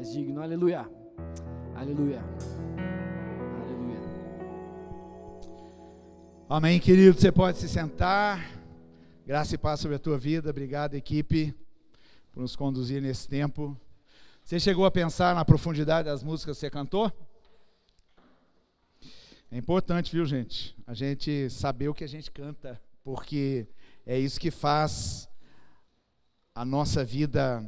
és digno, aleluia, aleluia, aleluia. Amém, querido, você pode se sentar. Graça e paz sobre a tua vida. Obrigado, equipe, por nos conduzir nesse tempo. Você chegou a pensar na profundidade das músicas que você cantou? É importante, viu, gente? A gente saber o que a gente canta, porque é isso que faz a nossa vida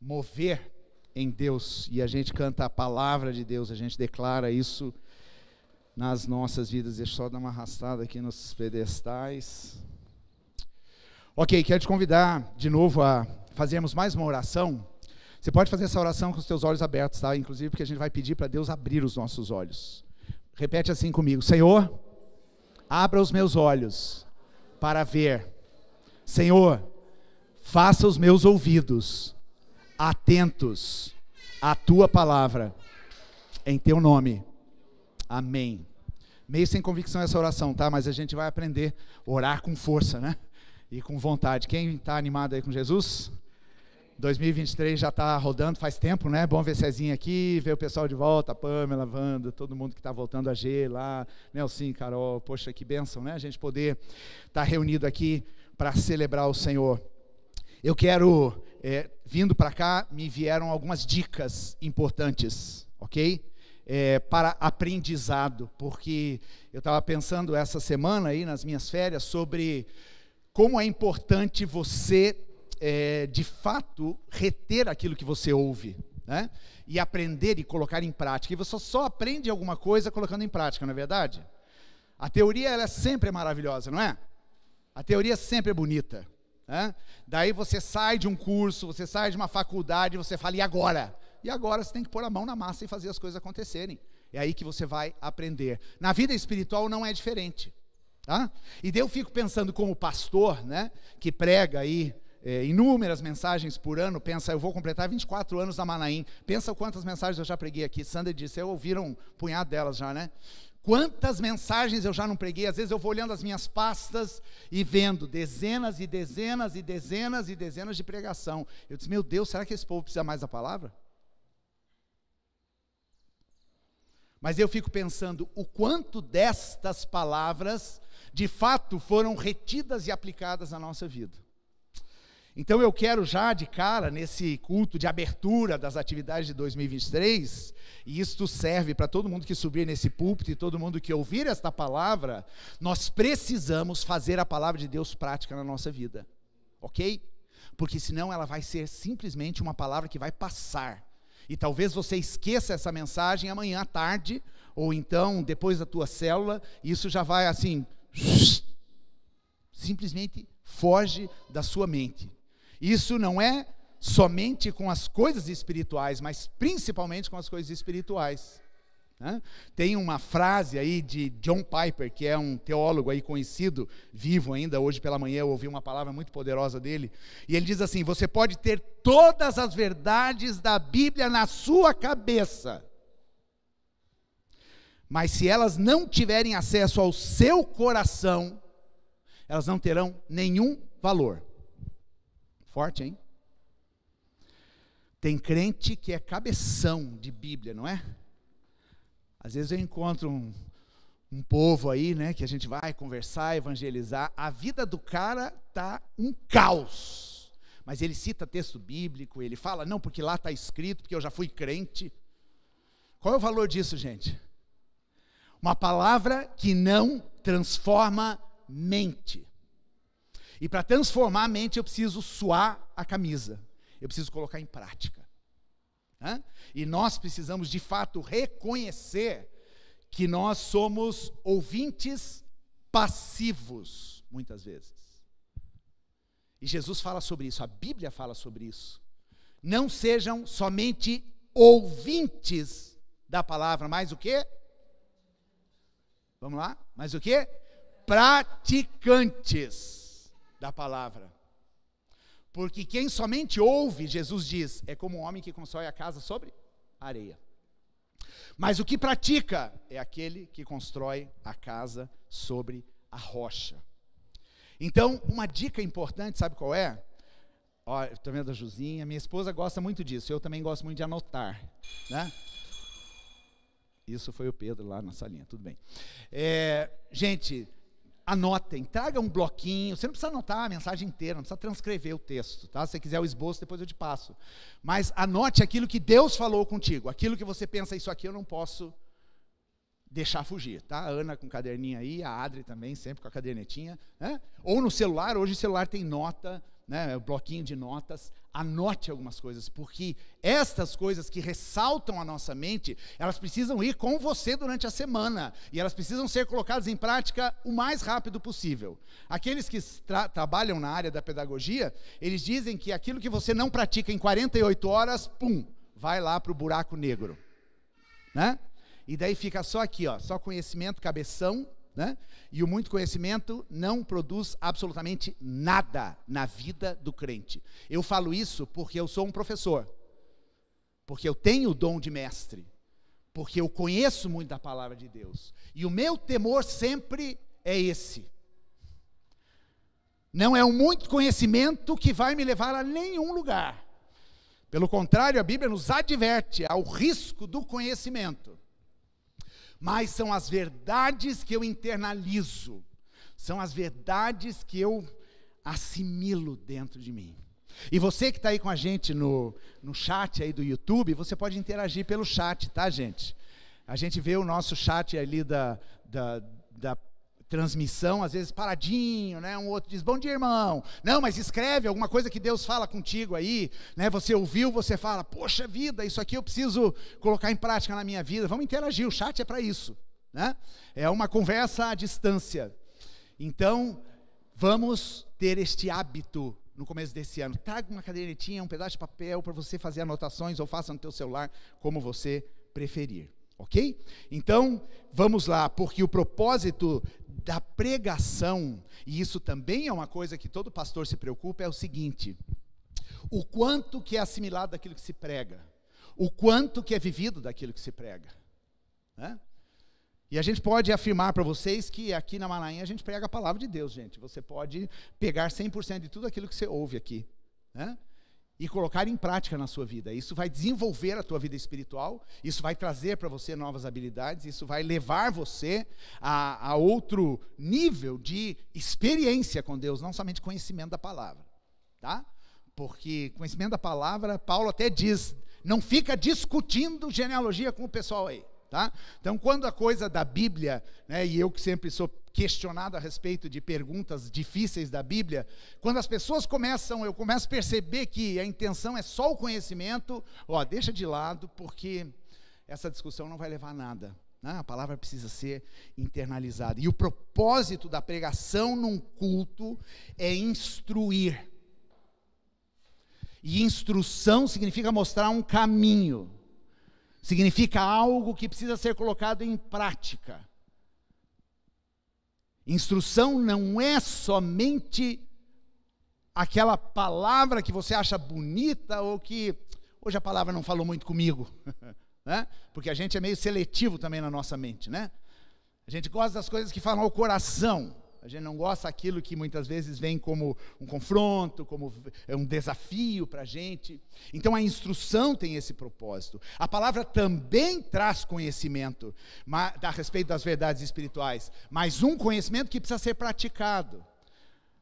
mover em Deus. E a gente canta a palavra de Deus, a gente declara isso nas nossas vidas. Deixa eu só dar uma arrastada aqui nos pedestais. Ok, quero te convidar de novo a fazermos mais uma oração. Você pode fazer essa oração com os teus olhos abertos, tá? Inclusive porque a gente vai pedir para Deus abrir os nossos olhos. Repete assim comigo: Senhor, abra os meus olhos para ver. Senhor, faça os meus ouvidos atentos à tua palavra. Em teu nome. Amém. Meio sem convicção essa oração, tá? Mas a gente vai aprender a orar com força, né? E com vontade. Quem está animado aí com Jesus? 2023 já está rodando faz tempo, né? Bom ver Cezinha aqui, ver o pessoal de volta, a Pamela, a Wanda, todo mundo que está voltando, a G lá, Nelson, Carol, poxa, que bênção, né? A gente poder estar reunido aqui para celebrar o Senhor. Eu quero, vindo para cá, me vieram algumas dicas importantes, ok? Para aprendizado, porque eu estava pensando essa semana aí nas minhas férias sobre como é importante você, de fato, reter aquilo que você ouve, né? E aprender e colocar em prática. E você só aprende alguma coisa colocando em prática, não é verdade? A teoria ela sempre é maravilhosa, não é? A teoria sempre é bonita, né? Daí você sai de um curso, você sai de uma faculdade, você fala, e agora? E agora você tem que pôr a mão na massa e fazer as coisas acontecerem. É aí que você vai aprender. Na vida espiritual não é diferente. Tá? E daí eu fico pensando como pastor, né, que prega aí inúmeras mensagens por ano. Pensa, eu vou completar 24 anos na Manaim. Pensa quantas mensagens eu já preguei aqui. Sandra disse, eu ouviram um punhado delas já, né? Quantas mensagens eu já não preguei. Às vezes eu vou olhando as minhas pastas e vendo dezenas e dezenas e dezenas e dezenas de pregação. Eu disse, meu Deus, será que esse povo precisa mais da palavra? Mas eu fico pensando o quanto destas palavras de fato foram retidas e aplicadas na nossa vida. Então eu quero já de cara, nesse culto de abertura das atividades de 2023, e isto serve para todo mundo que subir nesse púlpito e todo mundo que ouvir esta palavra, nós precisamos fazer a palavra de Deus prática na nossa vida, ok? Porque senão ela vai ser simplesmente uma palavra que vai passar, e talvez você esqueça essa mensagem amanhã à tarde, ou então depois da tua célula, e isso já vai assim, simplesmente foge da sua mente. Isso não é somente com as coisas espirituais, mas principalmente com as coisas espirituais, né? Tem uma frase aí de John Piper, que é um teólogo aí conhecido, vivo ainda, hoje pela manhã eu ouvi uma palavra muito poderosa dele, e ele diz assim, você pode ter todas as verdades da Bíblia na sua cabeça, mas se elas não tiverem acesso ao seu coração, elas não terão nenhum valor. Forte, hein? Tem crente que é cabeção de Bíblia, não é? Às vezes eu encontro um povo aí, né, que a gente vai conversar, evangelizar, a vida do cara tá um caos, mas ele cita texto bíblico, ele fala, não, porque lá está escrito, porque eu já fui crente. Qual é o valor disso, gente? Uma palavra que não transforma mente. E para transformar a mente eu preciso suar a camisa, eu preciso colocar em prática. E nós precisamos de fato reconhecer que nós somos ouvintes passivos, muitas vezes. E Jesus fala sobre isso, a Bíblia fala sobre isso. Não sejam somente ouvintes da palavra, mas o quê? Vamos lá? Mas o quê? Praticantes da palavra. Porque quem somente ouve, Jesus diz, é como um homem que constrói a casa sobre areia. Mas o que pratica é aquele que constrói a casa sobre a rocha. Então, uma dica importante, sabe qual é? Ó, estou vendo a Juzinha, minha esposa gosta muito disso, eu também gosto muito de anotar, né? Isso foi o Pedro lá na salinha, tudo bem. Gente, anotem, traga um bloquinho, você não precisa anotar a mensagem inteira, não precisa transcrever o texto, tá? Se você quiser o esboço, depois eu te passo. Mas anote aquilo que Deus falou contigo, aquilo que você pensa, isso aqui eu não posso deixar fugir, tá? A Ana com o caderninho aí, a Adri também, sempre com a cadernetinha, né? Ou no celular, hoje o celular tem nota, né? O bloquinho de notas, anote algumas coisas, porque estas coisas que ressaltam a nossa mente, elas precisam ir com você durante a semana, e elas precisam ser colocadas em prática o mais rápido possível. Aqueles que trabalham na área da pedagogia, eles dizem que aquilo que você não pratica em 48 horas, pum, vai lá para o buraco negro, né? E daí fica só aqui, ó, só conhecimento, cabeção, né? E o muito conhecimento não produz absolutamente nada na vida do crente. Eu falo isso porque eu sou um professor, porque eu tenho o dom de mestre, porque eu conheço muito da palavra de Deus, e o meu temor sempre é esse. Não é um muito conhecimento que vai me levar a nenhum lugar. Pelo contrário, a Bíblia nos adverte ao risco do conhecimento. Mas são as verdades que eu internalizo, são as verdades que eu assimilo dentro de mim. E você que está aí com a gente no chat aí do YouTube, você pode interagir pelo chat, tá, gente? A gente vê o nosso chat ali da transmissão, às vezes paradinho, né? Um outro diz, bom dia, irmão. Não, mas escreve alguma coisa que Deus fala contigo aí, né? Você ouviu, você fala, poxa vida, isso aqui eu preciso colocar em prática na minha vida. Vamos interagir, o chat é para isso, né? É uma conversa à distância. Então, vamos ter este hábito no começo desse ano. Traga uma cadernetinha, um pedaço de papel para você fazer anotações, ou faça no teu celular, como você preferir. Ok? Então, vamos lá, porque o propósito da pregação, e isso também é uma coisa que todo pastor se preocupa, é o seguinte: o quanto que é assimilado daquilo que se prega, o quanto que é vivido daquilo que se prega, né? E a gente pode afirmar para vocês que aqui na Maranhão a gente prega a palavra de Deus, gente. Você pode pegar 100% de tudo aquilo que você ouve aqui, né? E colocar em prática na sua vida. Isso vai desenvolver a tua vida espiritual, isso vai trazer para você novas habilidades, isso vai levar você a outro nível de experiência com Deus, não somente conhecimento da palavra, tá? Porque conhecimento da palavra, Paulo até diz, não fica discutindo genealogia com o pessoal aí, tá? Então, quando a coisa da Bíblia, né, e eu que sempre sou questionado a respeito de perguntas difíceis da Bíblia, quando as pessoas eu começo a perceber que a intenção é só o conhecimento, ó, deixa de lado, porque essa discussão não vai levar a nada, né? A palavra precisa ser internalizada. E o propósito da pregação num culto é instruir. E instrução significa mostrar um caminho, significa algo que precisa ser colocado em prática. Instrução não é somente aquela palavra que você acha bonita, ou que hoje a palavra não falou muito comigo, né? Porque a gente é meio seletivo também na nossa mente, né? A gente gosta das coisas que falam ao coração. A gente não gosta daquilo que muitas vezes vem como um confronto, como um desafio para a gente. Então a instrução tem esse propósito. A palavra também traz conhecimento a respeito das verdades espirituais, mas um conhecimento que precisa ser praticado.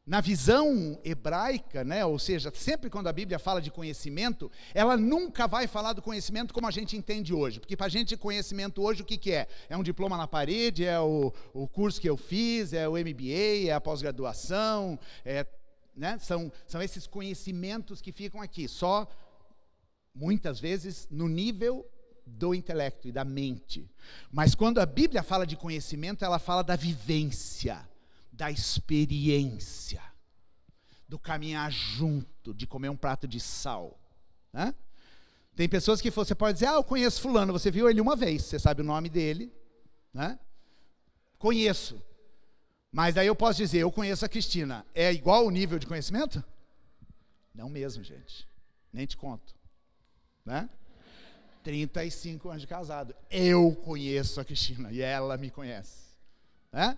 Na visão hebraica, né, ou seja, sempre quando a Bíblia fala de conhecimento, ela nunca vai falar do conhecimento como a gente entende hoje, porque para a gente conhecimento hoje o que é? É um diploma na parede, é o curso que eu fiz, é o MBA, é a pós-graduação, né, são esses conhecimentos que ficam aqui, só muitas vezes no nível do intelecto e da mente. Mas quando a Bíblia fala de conhecimento, ela fala da vivência, da experiência, do caminhar junto, de comer um prato de sal, né? Tem pessoas que você pode dizer, eu conheço fulano, você viu ele uma vez, você sabe o nome dele, né? Conheço, mas daí eu posso dizer, eu conheço a Cristina, é igual o nível de conhecimento? Não mesmo, gente, nem te conto, né? 35 anos de casado, eu conheço a Cristina, e ela me conhece, né?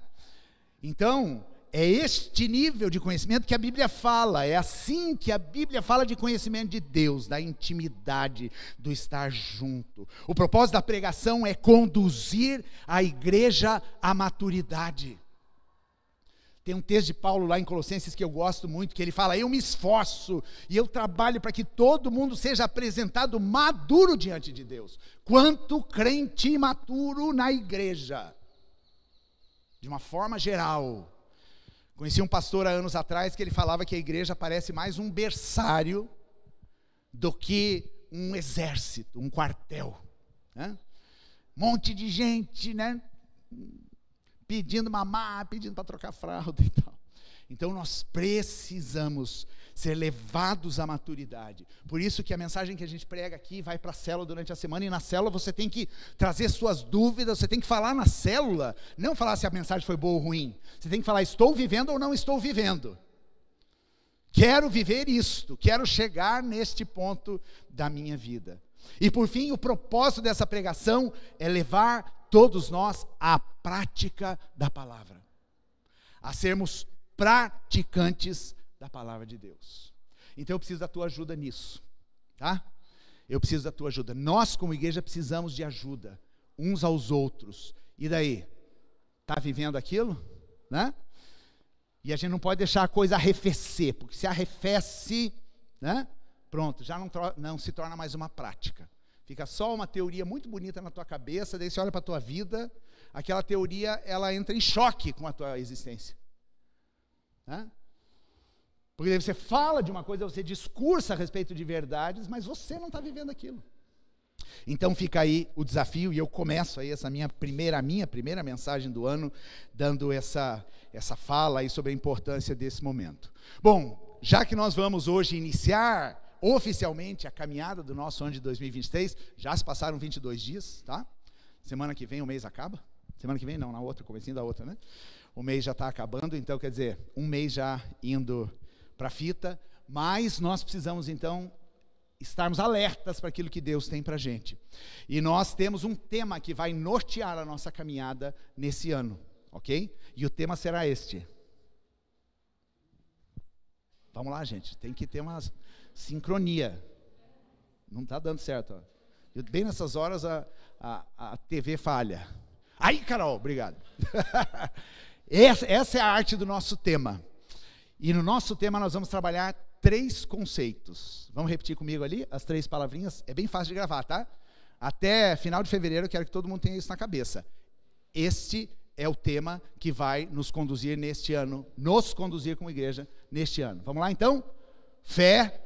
Então, É este nível de conhecimento que a Bíblia fala, é assim que a Bíblia fala de conhecimento de Deus, da intimidade, do estar junto. O propósito da pregação é conduzir a igreja à maturidade. Tem um texto de Paulo lá em Colossenses que eu gosto muito, que ele fala: eu me esforço e eu trabalho para que todo mundo seja apresentado maduro diante de Deus. Quanto crente imaturo na igreja, de uma forma geral. Conheci um pastor há anos atrás que ele falava que a igreja parece mais um berçário do que um exército, um quartel, né? Monte de gente, né? Pedindo mamar, pedindo para trocar fralda e tal. Então nós precisamos ser levados à maturidade. Por isso que a mensagem que a gente prega aqui vai para a célula durante a semana, e na célula você tem que trazer suas dúvidas, você tem que falar na célula, não falar se a mensagem foi boa ou ruim. Você tem que falar: estou vivendo ou não estou vivendo. Quero viver isto, quero chegar neste ponto da minha vida. E por fim, o propósito dessa pregação é levar todos nós à prática da palavra, a sermos praticantes da palavra de Deus. Então eu preciso da tua ajuda nisso, tá? Eu preciso da tua ajuda. Nós como igreja precisamos de ajuda uns aos outros. E daí? Está vivendo aquilo? Né? E a gente não pode deixar a coisa arrefecer, porque se arrefece, né? Pronto, já não se torna mais uma prática. Fica só uma teoria muito bonita na tua cabeça, daí você olha para a tua vida, aquela teoria, ela entra em choque com a tua existência. Né? Porque daí você fala de uma coisa, você discursa a respeito de verdades, mas você não está vivendo aquilo. Então fica aí o desafio, e eu começo aí essa minha primeira mensagem do ano, dando essa fala aí sobre a importância desse momento. Bom, já que nós vamos hoje iniciar oficialmente a caminhada do nosso ano de 2023, já se passaram 22 dias, tá? Semana que vem o mês acaba? Semana que vem não, na outra, comecinho da outra, né? O mês já está acabando, então quer dizer, um mês já indo para a fita, mas nós precisamos então estarmos alertas para aquilo que Deus tem para a gente. E nós temos um tema que vai nortear a nossa caminhada nesse ano, ok? E o tema será este. Vamos lá, gente, tem que ter uma sincronia. Não está dando certo. Ó. Bem nessas horas a TV falha. Aí, Carol, obrigado. Essa é a arte do nosso tema. E no nosso tema nós vamos trabalhar 3 conceitos. Vamos repetir comigo ali as 3 palavrinhas? É bem fácil de gravar, tá? Até final de fevereiro eu quero que todo mundo tenha isso na cabeça. Este é o tema que vai nos conduzir neste ano, nos conduzir como igreja neste ano. Vamos lá então? Fé,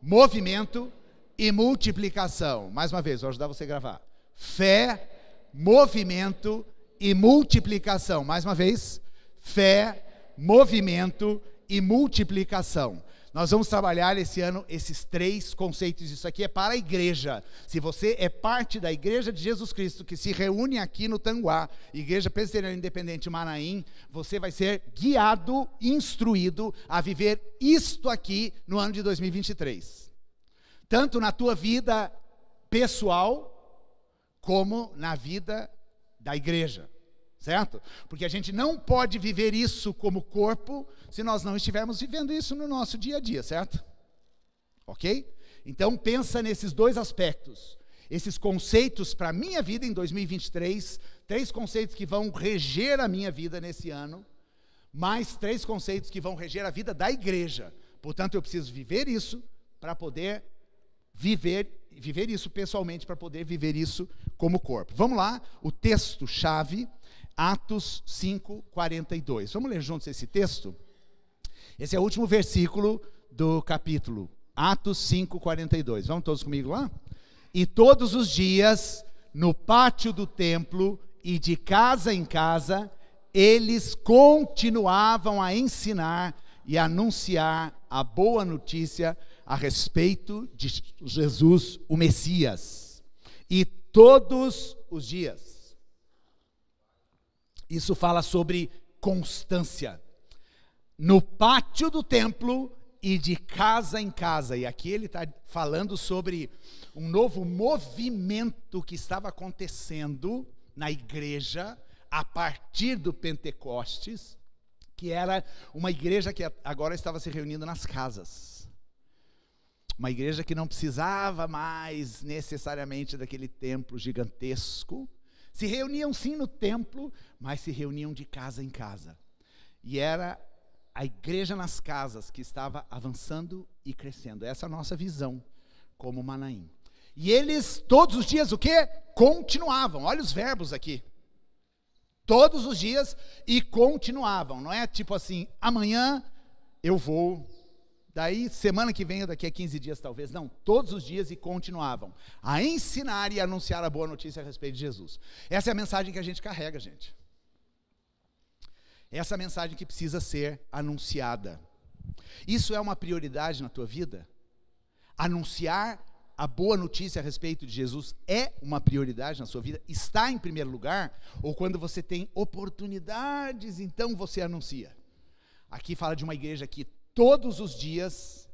movimento e multiplicação. Mais uma vez, vou ajudar você a gravar. Fé, movimento e multiplicação. Mais uma vez. Fé, movimento e multiplicação. Nós vamos trabalhar esse ano esses 3 conceitos. Isso aqui é para a igreja. Se você é parte da Igreja de Jesus Cristo, que se reúne aqui no Tanguá, Igreja Presbiteriana Independente Manaim, você vai ser guiado, instruído a viver isto aqui no ano de 2023. Tanto na tua vida pessoal, como na vida da igreja. Certo? Porque a gente não pode viver isso como corpo se nós não estivermos vivendo isso no nosso dia a dia, certo? Ok? Então pensa nesses 2 aspectos, esses conceitos para a minha vida em 2023, 3 conceitos que vão reger a minha vida nesse ano, mais 3 conceitos que vão reger a vida da igreja. Portanto, eu preciso viver isso para poder viver isso pessoalmente, para poder viver isso como corpo. Vamos lá, o texto-chave, Atos 5:42. Vamos ler juntos esse texto? Esse é o último versículo do capítulo, Atos 5:42. Vamos todos comigo lá? E todos os dias, no pátio do templo e de casa em casa, eles continuavam a ensinar e anunciar a boa notícia a respeito de Jesus, o Messias. E todos os dias. Isso fala sobre constância. No pátio do templo e de casa em casa. E aqui ele está falando sobre um novo movimento que estava acontecendo na igreja a partir do Pentecostes, que era uma igreja que agora estava se reunindo nas casas. Uma igreja que não precisava mais necessariamente daquele templo gigantesco. Se reuniam sim no templo, mas se reuniam de casa em casa. E era a igreja nas casas que estava avançando e crescendo. Essa é a nossa visão como Manaim. E eles todos os dias o quê? Continuavam. Olha os verbos aqui. Todos os dias e continuavam. Não é tipo assim, amanhã eu vou, daí semana que vem ou daqui a 15 dias talvez. Não, todos os dias e continuavam a ensinar e anunciar a boa notícia a respeito de Jesus. Essa é a mensagem que a gente carrega, gente. Essa é a mensagem que precisa ser anunciada. Isso é uma prioridade na tua vida? Anunciar a boa notícia a respeito de Jesus é uma prioridade na sua vida? Está em primeiro lugar? Ou quando você tem oportunidades, então você anuncia? Aqui fala de uma igreja que todos os dias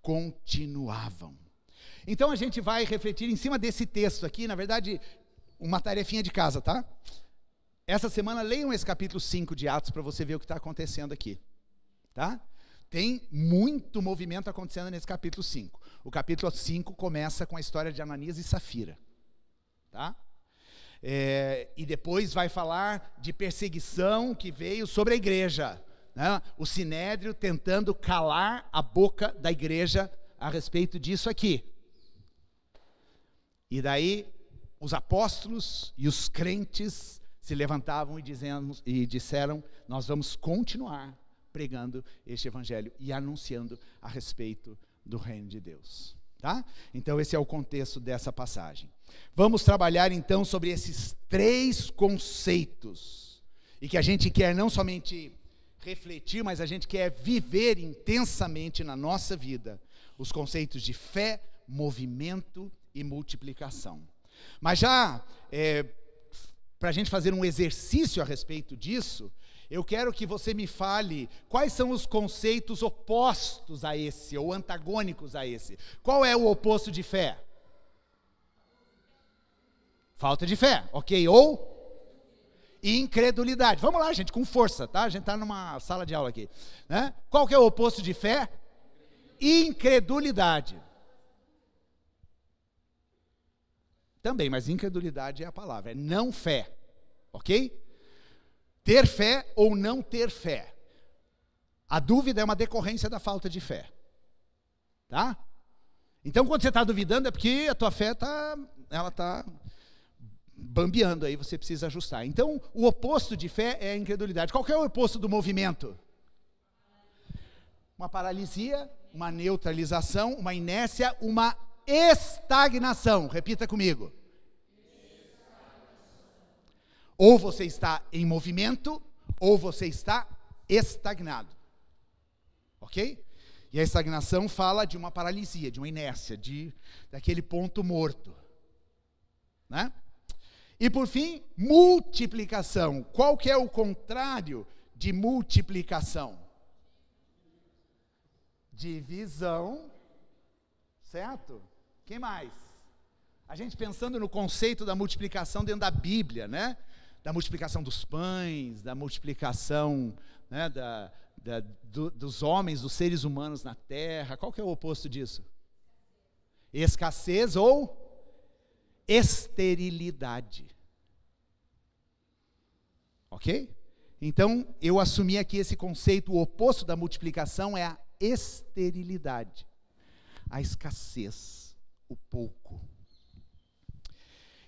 continuavam. Então a gente vai refletir em cima desse texto aqui, na verdade, uma tarefinha de casa, tá? Essa semana leiam esse capítulo 5 de Atos para você ver o que está acontecendo aqui, tá? Tem muito movimento acontecendo nesse capítulo 5. O capítulo 5 começa com a história de Ananias e Safira, tá? E depois vai falar de perseguição que veio sobre a igreja, né? O Sinédrio tentando calar a boca da igreja a respeito disso aqui. E daí os apóstolos e os crentes se levantavam e disseram, nós vamos continuar pregando este evangelho e anunciando a respeito do reino de Deus, tá? Então esse é o contexto dessa passagem. Vamos trabalhar então sobre esses 3 conceitos, e que a gente quer não somente refletir, mas a gente quer viver intensamente na nossa vida, os conceitos de fé, movimento e multiplicação. Mas já, para a gente fazer um exercício a respeito disso, eu quero que você me fale quais são os conceitos opostos a esse, ou antagônicos a esse. Qual é o oposto de fé? Falta de fé, ok? Ou incredulidade. Vamos lá, gente, com força, tá? A gente está numa sala de aula aqui, né? Qual que é o oposto de fé? Incredulidade. Também, mas incredulidade é a palavra, é não fé, ok? Ter fé ou não ter fé. A dúvida é uma decorrência da falta de fé, tá? Então, quando você está duvidando, é porque a tua fé está bambeando aí, você precisa ajustar. Então, o oposto de fé é a incredulidade. Qual que é o oposto do movimento? Uma paralisia, uma neutralização, uma inércia, uma estagnação. Repita comigo. Ou você está em movimento, ou você está estagnado. Ok? E a estagnação fala de uma paralisia, de uma inércia, daquele ponto morto. Né? E por fim, multiplicação. Qual que é o contrário de multiplicação? Divisão. Certo? Quem mais? A gente pensando no conceito da multiplicação dentro da Bíblia, né? Da multiplicação dos pães, da multiplicação, né, dos homens, dos seres humanos na terra. Qual que é o oposto disso? Escassez ou esterilidade. Ok? Então, eu assumi aqui esse conceito, o oposto da multiplicação é a esterilidade, a escassez, o pouco.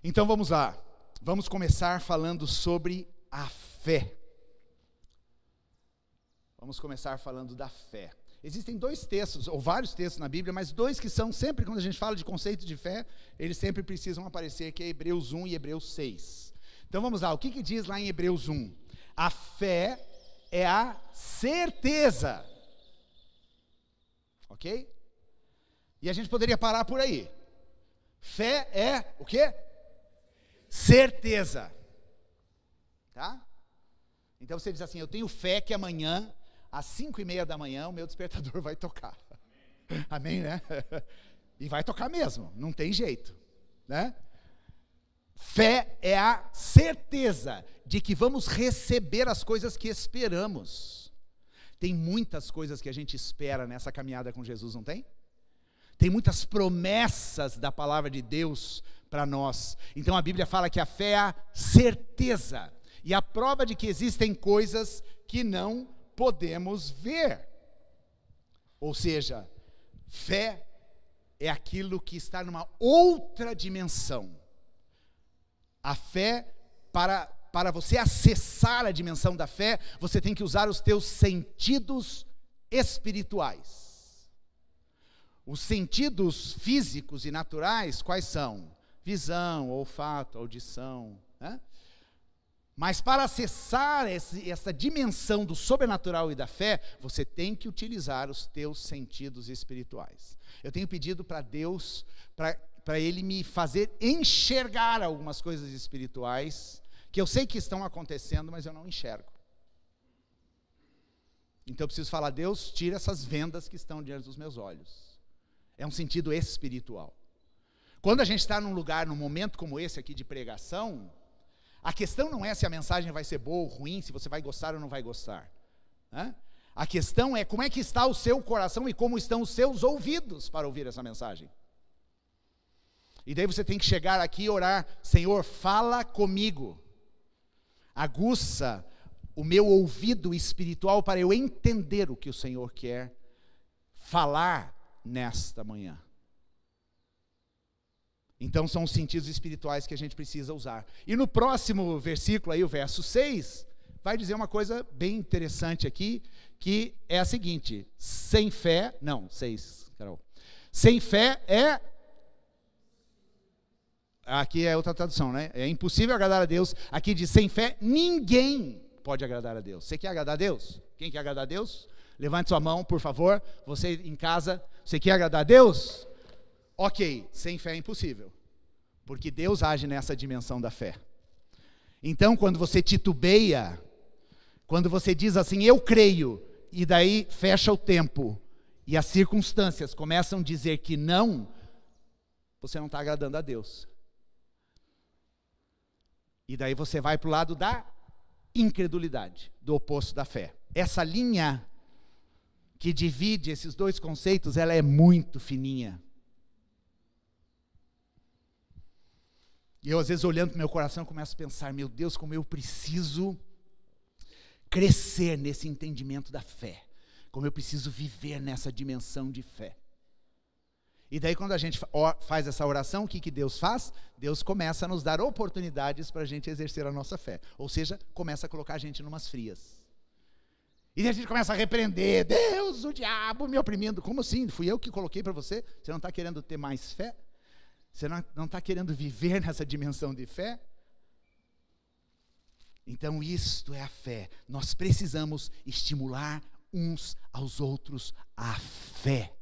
Então vamos lá, vamos começar falando sobre a fé. Vamos começar falando da fé. Existem 2 textos, ou vários textos na Bíblia, mas 2 que são sempre, quando a gente fala de conceito de fé, eles sempre precisam aparecer, que é Hebreus 1 e Hebreus 6. Então vamos lá, o que diz lá em Hebreus 1? A fé é a certeza. Ok? E a gente poderia parar por aí. Fé é o quê? Certeza. Tá? Então você diz assim, eu tenho fé que amanhã, às 5:30 da manhã, o meu despertador vai tocar. Amém, né? E vai tocar mesmo, não tem jeito, né? Fé é a certeza de que vamos receber as coisas que esperamos. Tem muitas coisas que a gente espera nessa caminhada com Jesus, não tem? Tem muitas promessas da palavra de Deus para nós. Então a Bíblia fala que a fé é a certeza e a prova de que existem coisas que não podemos ver. Ou seja, fé é aquilo que está numa outra dimensão. A fé, para você acessar a dimensão da fé, você tem que usar os teus sentidos espirituais. Os sentidos físicos e naturais, quais são? Visão, olfato, audição, né? Mas para acessar essa dimensão do sobrenatural e da fé, você tem que utilizar os teus sentidos espirituais. Eu tenho pedido para Deus, para Ele me fazer enxergar algumas coisas espirituais, que eu sei que estão acontecendo, mas eu não enxergo. Então eu preciso falar: Deus, tira essas vendas que estão diante dos meus olhos. É um sentido espiritual. Quando a gente está num lugar, num momento como esse aqui de pregação, a questão não é se a mensagem vai ser boa ou ruim, se você vai gostar ou não vai gostar, né? A questão é como é que está o seu coração e como estão os seus ouvidos para ouvir essa mensagem. E daí você tem que chegar aqui e orar: Senhor, fala comigo, aguça o meu ouvido espiritual para eu entender o que o Senhor quer falar nesta manhã. Então são os sentidos espirituais que a gente precisa usar. E no próximo versículo aí, o verso 6, vai dizer uma coisa bem interessante aqui, que é a seguinte: sem fé, não, 6, Carol. Sem fé é, aqui é outra tradução, né? É impossível agradar a Deus. Aqui diz: sem fé ninguém pode agradar a Deus. Você quer agradar a Deus? Quem quer agradar a Deus? Levante sua mão, por favor. Você em casa, você quer agradar a Deus? Ok, sem fé é impossível, porque Deus age nessa dimensão da fé. Então, quando você titubeia, quando você diz assim, eu creio, e daí fecha o tempo, e as circunstâncias começam a dizer que não, você não está agradando a Deus. E daí você vai para o lado da incredulidade, do oposto da fé. Essa linha que divide esses dois conceitos, ela é muito fininha. E eu, às vezes, olhando para o meu coração, começo a pensar: meu Deus, como eu preciso crescer nesse entendimento da fé. Como eu preciso viver nessa dimensão de fé. E daí, quando a gente faz essa oração, o que Deus faz? Deus começa a nos dar oportunidades para a gente exercer a nossa fé. Ou seja, começa a colocar a gente numas frias. E daí a gente começa a repreender: Deus, o diabo me oprimindo. Como assim? Fui eu que coloquei para você? Você não está querendo ter mais fé? Você não está querendo viver nessa dimensão de fé? Então isto é a fé. Nós precisamos estimular uns aos outros a fé.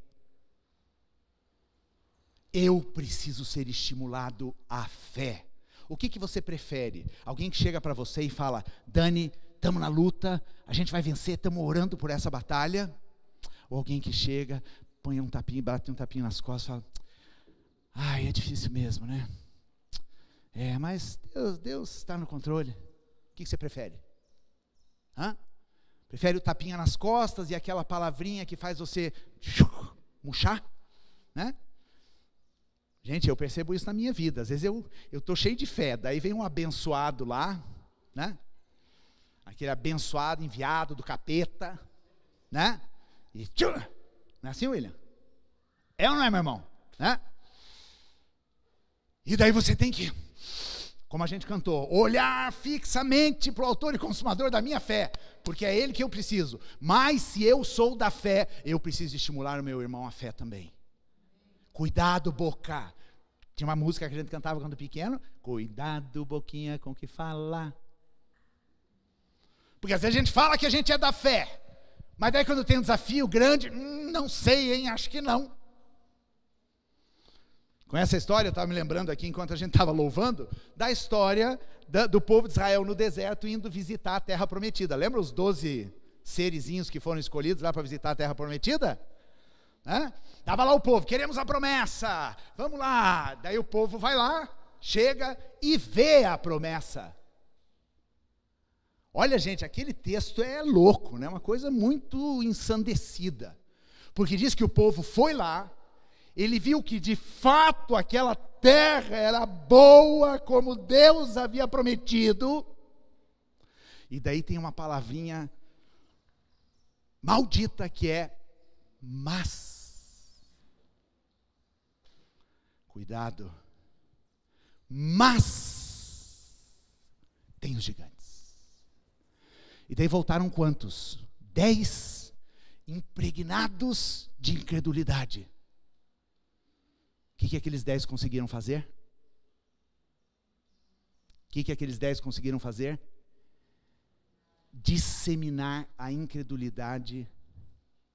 Eu preciso ser estimulado à fé. O que você prefere? Alguém que chega para você e fala: Dani, estamos na luta, a gente vai vencer, estamos orando por essa batalha? Ou alguém que chega, põe um tapinho, bate um tapinho nas costas e fala: ai, é difícil mesmo, né? É, mas Deus está no controle. O que você prefere? Prefere o tapinha nas costas e aquela palavrinha que faz você murchar? Né? Gente, eu percebo isso na minha vida. Às vezes eu estou cheio de fé, daí vem um abençoado lá, né? Aquele abençoado enviado do capeta, né? E não é assim, William? É ou não é, meu irmão? Né? E daí você tem que, como a gente cantou, olhar fixamente para o autor e consumador da minha fé, porque é ele que eu preciso. Mas se eu sou da fé, eu preciso estimular o meu irmão à fé também. Cuidado, boca. Tinha uma música que a gente cantava quando pequeno: cuidado, boquinha, com o que fala. Porque às vezes a gente fala que a gente é da fé, mas daí quando tem um desafio grande, não sei, hein, acho que não. Com essa história, eu estava me lembrando aqui, enquanto a gente estava louvando, da história do povo de Israel no deserto, indo visitar a terra prometida. Lembra os 12 serizinhos que foram escolhidos lá para visitar a terra prometida? Estava lá o povo: queremos a promessa, vamos lá. Daí o povo vai lá, chega e vê a promessa. Olha, gente, aquele texto é louco, né? Uma coisa muito ensandecida. Porque diz que o povo foi lá, ele viu que de fato aquela terra era boa como Deus havia prometido. E daí tem uma palavrinha maldita que é mas. Cuidado. Mas tem os gigantes. E daí voltaram quantos? 10 impregnados de incredulidade. O que aqueles 10 conseguiram fazer? O que aqueles 10 conseguiram fazer? Disseminar a incredulidade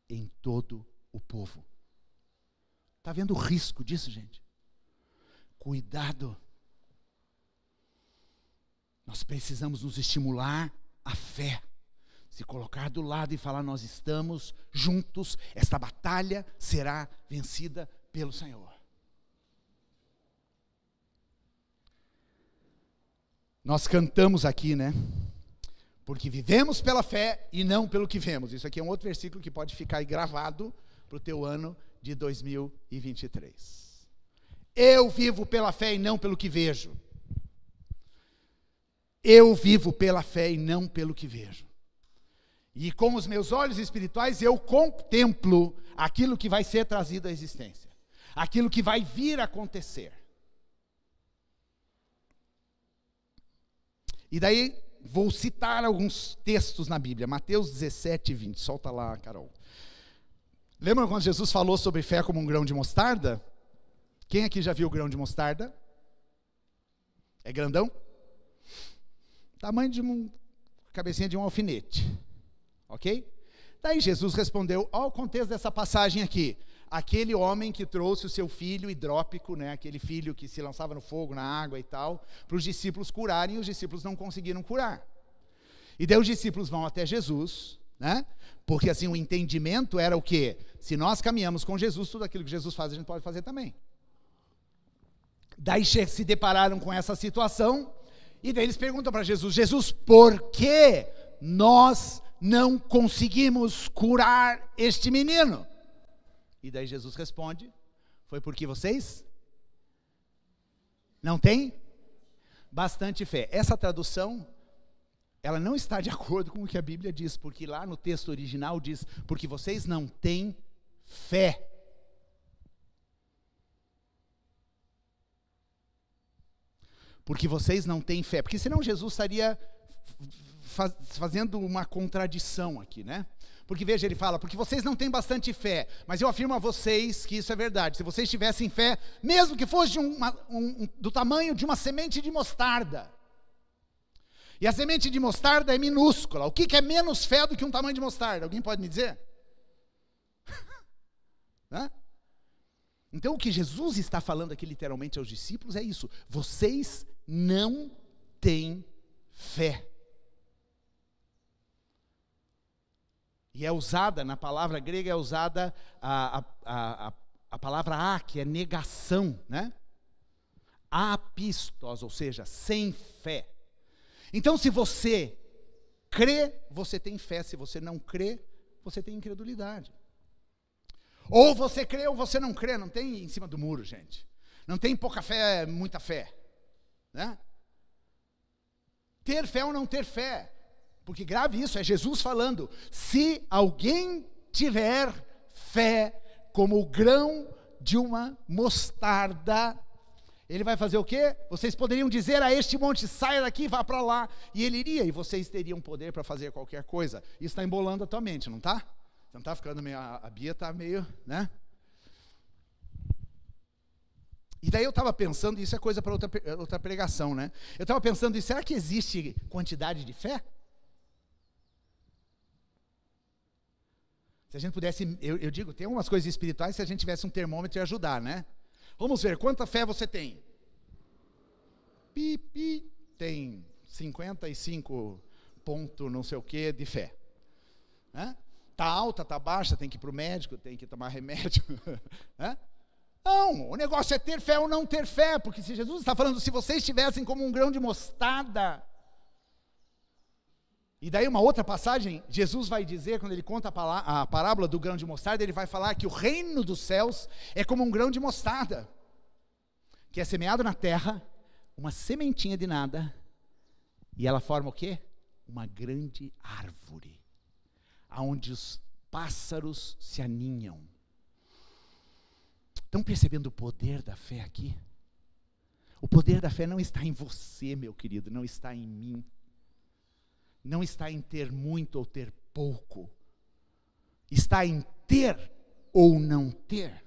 em todo o povo. Está vendo o risco disso, gente? Cuidado. Nós precisamos nos estimular a fé. Se colocar do lado e falar, nós estamos juntos, esta batalha será vencida pelo Senhor. Nós cantamos aqui, né? Porque vivemos pela fé e não pelo que vemos. Isso aqui é um outro versículo que pode ficar aí gravado para o teu ano de 2023. Eu vivo pela fé e não pelo que vejo. Eu vivo pela fé e não pelo que vejo. E com os meus olhos espirituais eu contemplo aquilo que vai ser trazido à existência. Aquilo que vai vir a acontecer. E daí, vou citar alguns textos na Bíblia. Mateus 17, 20. Solta lá, Carol. Lembra quando Jesus falou sobre fé como um grão de mostarda? Quem aqui já viu o grão de mostarda? É grandão? Tamanho de uma cabecinha de um alfinete. Ok? Daí Jesus respondeu, olha o contexto dessa passagem aqui. Aquele homem que trouxe o seu filho hidrópico, né, aquele filho que se lançava no fogo, na água e tal, para os discípulos curarem, e os discípulos não conseguiram curar. E daí os discípulos vão até Jesus, né, porque assim o entendimento era o quê? Se nós caminhamos com Jesus, tudo aquilo que Jesus faz, a gente pode fazer também. Daí se depararam com essa situação, e daí eles perguntam para Jesus, Jesus, por que nós não conseguimos curar este menino? E daí Jesus responde, foi porque vocês não têm bastante fé. Essa tradução, ela não está de acordo com o que a Bíblia diz, porque lá no texto original diz, porque vocês não têm fé. Porque vocês não têm fé. Porque senão Jesus estaria fazendo uma contradição aqui, né? Porque veja, ele fala, porque vocês não têm bastante fé, mas eu afirmo a vocês que isso é verdade. Se vocês tivessem fé, mesmo que fosse do tamanho de uma semente de mostarda, e a semente de mostarda é minúscula, o que é menos fé do que um tamanho de mostarda? Alguém pode me dizer? Né? Então o que Jesus está falando aqui literalmente aos discípulos é isso, vocês não têm fé. E é usada, na palavra grega é usada a palavra a, que é negação, né? Apistos, ou seja, sem fé. Então se você crê, você tem fé. Se você não crê, você tem incredulidade. Ou você crê ou você não crê, não tem em cima do muro, gente. Não tem pouca fé, muita fé, né? Ter fé ou não ter fé. Porque grave isso, é Jesus falando, se alguém tiver fé como o grão de uma mostarda, ele vai fazer o quê? Vocês poderiam dizer a este monte, saia daqui, vá para lá, e ele iria, e vocês teriam poder para fazer qualquer coisa. Isso está embolando a tua mente, não está? Você não está ficando meio, a Bia está meio, né? E daí eu estava pensando, isso é coisa para outra pregação, né? Eu estava pensando, será que existe quantidade de fé? Se a gente pudesse, eu digo, tem algumas coisas espirituais, se a gente tivesse um termômetro ia ajudar, né? Vamos ver, quanta fé você tem? Tem 55 ponto não sei o que de fé. Né? Tá alta, tá baixa, tem que ir para o médico, tem que tomar remédio. Né? Não, o negócio é ter fé ou não ter fé, porque se Jesus está falando, se vocês estivessem como um grão de mostarda, E daí uma outra passagem, Jesus vai dizer, quando ele conta a parábola do grão de mostarda, ele vai falar que o reino dos céus é como um grão de mostarda, que é semeado na terra, uma sementinha de nada, e ela forma o quê? Uma grande árvore, aonde os pássaros se aninham. Estão percebendo o poder da fé aqui? O poder da fé não está em você, meu querido, não está em mim. Não está em ter muito ou ter pouco. Está em ter ou não ter.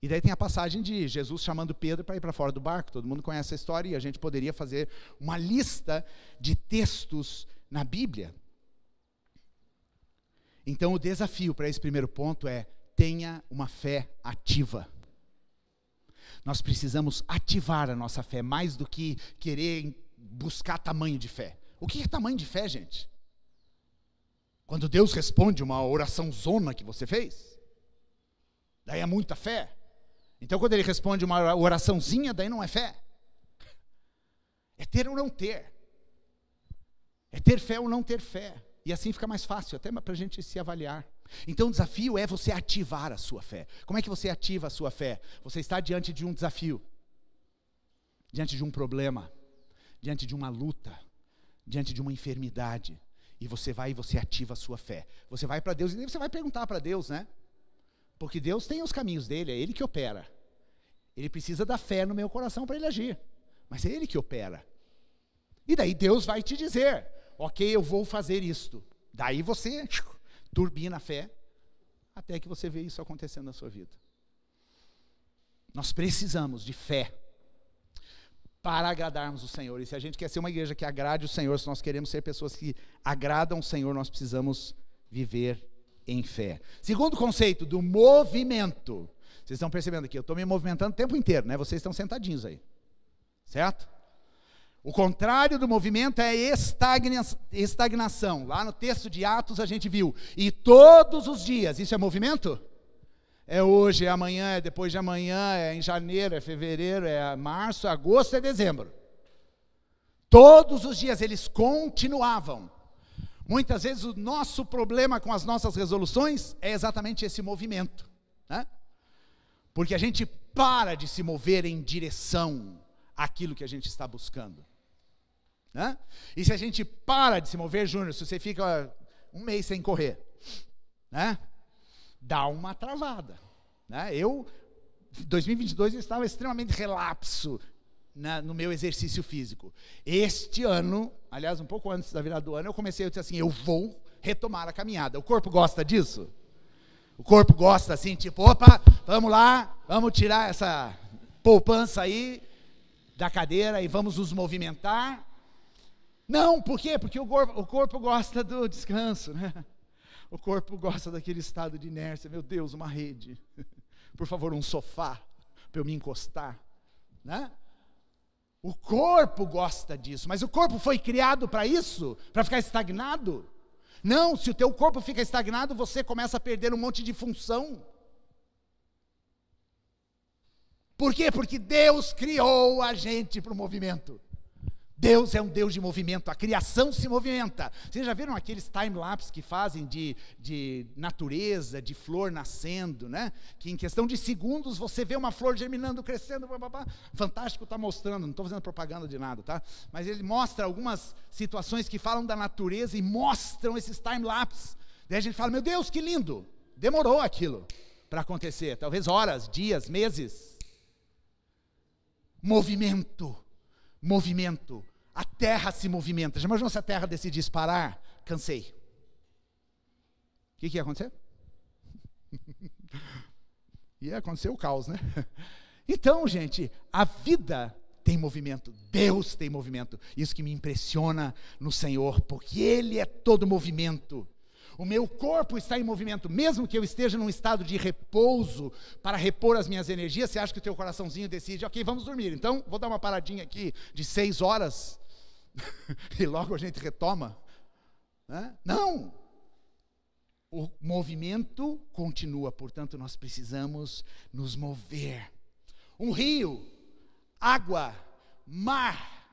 E daí tem a passagem de Jesus chamando Pedro para ir para fora do barco. Todo mundo conhece essa história e a gente poderia fazer uma lista de textos na Bíblia. Então o desafio para esse primeiro ponto é: tenha uma fé ativa. Nós precisamos ativar a nossa fé mais do que querer buscar tamanho de fé. O que é tamanho de fé, gente? Quando Deus responde uma oração zona que você fez, daí é muita fé. Então quando ele responde uma oraçãozinha, daí não é fé. É ter ou não ter. É ter fé ou não ter fé. E assim fica mais fácil, até para a gente se avaliar. Então o desafio é você ativar a sua fé. Como é que você ativa a sua fé? Você está diante de um desafio, diante de um problema, diante de uma luta, diante de uma enfermidade, e você vai e você ativa a sua fé. Você vai para Deus e você vai perguntar para Deus, né? Porque Deus tem os caminhos dele, é Ele que opera. Ele precisa da fé no meu coração para Ele agir, mas é Ele que opera. E daí Deus vai te dizer: ok, eu vou fazer isto. Daí você turbina a fé, até que você vê isso acontecendo na sua vida. Nós precisamos de fé para agradarmos o Senhor. E se a gente quer ser uma igreja que agrade o Senhor, se nós queremos ser pessoas que agradam o Senhor, nós precisamos viver em fé. Segundo conceito, do movimento. Vocês estão percebendo aqui, eu estou me movimentando o tempo inteiro, né? Vocês estão sentadinhos aí, certo? O contrário do movimento é estagnação. Lá no texto de Atos a gente viu, e todos os dias, isso é movimento? É hoje, é amanhã, é depois de amanhã, é em janeiro, é fevereiro, é março, é agosto, é dezembro. Todos os dias eles continuavam. Muitas vezes o nosso problema com as nossas resoluções é exatamente esse movimento, né? Porque a gente para de se mover em direção àquilo que a gente está buscando, né? E se a gente para de se mover, Júnior, se você fica um mês sem correr, né? Dá uma travada, né? Em 2022 eu estava extremamente relapso no meu exercício físico. Este ano, aliás, um pouco antes da virada do ano, eu disse assim: eu vou retomar a caminhada. O corpo gosta disso? O corpo gosta assim, tipo, opa, vamos lá, vamos tirar essa poupança aí da cadeira e vamos nos movimentar. Não, por quê? Porque o corpo gosta do descanso, né? O corpo gosta daquele estado de inércia. Meu Deus, uma rede. Por favor, um sofá para eu me encostar, né? O corpo gosta disso, mas o corpo foi criado para isso? Para ficar estagnado? Não, se o teu corpo fica estagnado, você começa a perder um monte de função. Por quê? Porque Deus criou a gente para o movimento. Deus é um Deus de movimento, a criação se movimenta. Vocês já viram aqueles time-lapse que fazem de natureza, de flor nascendo, né? Que em questão de segundos você vê uma flor germinando, crescendo, blá. Fantástico está mostrando, não estou fazendo propaganda de nada, tá? Mas ele mostra algumas situações que falam da natureza e mostram esses time-lapse. Daí a gente fala: meu Deus, que lindo! Demorou aquilo para acontecer, talvez horas, dias, meses. Movimento. A terra se movimenta. Já imaginou se a terra decidisse parar? Cansei. O que ia acontecer? Ia acontecer o caos, né? Então, gente, a vida tem movimento, Deus tem movimento. Isso que me impressiona no Senhor, porque Ele é todo movimento. O meu corpo está em movimento, mesmo que eu esteja num estado de repouso para repor as minhas energias. Você acha que o teu coraçãozinho decide: ok, vamos dormir, então vou dar uma paradinha aqui de 6 horas e logo a gente retoma, né? Não, o movimento continua, portanto nós precisamos nos mover. Um rio, água, mar,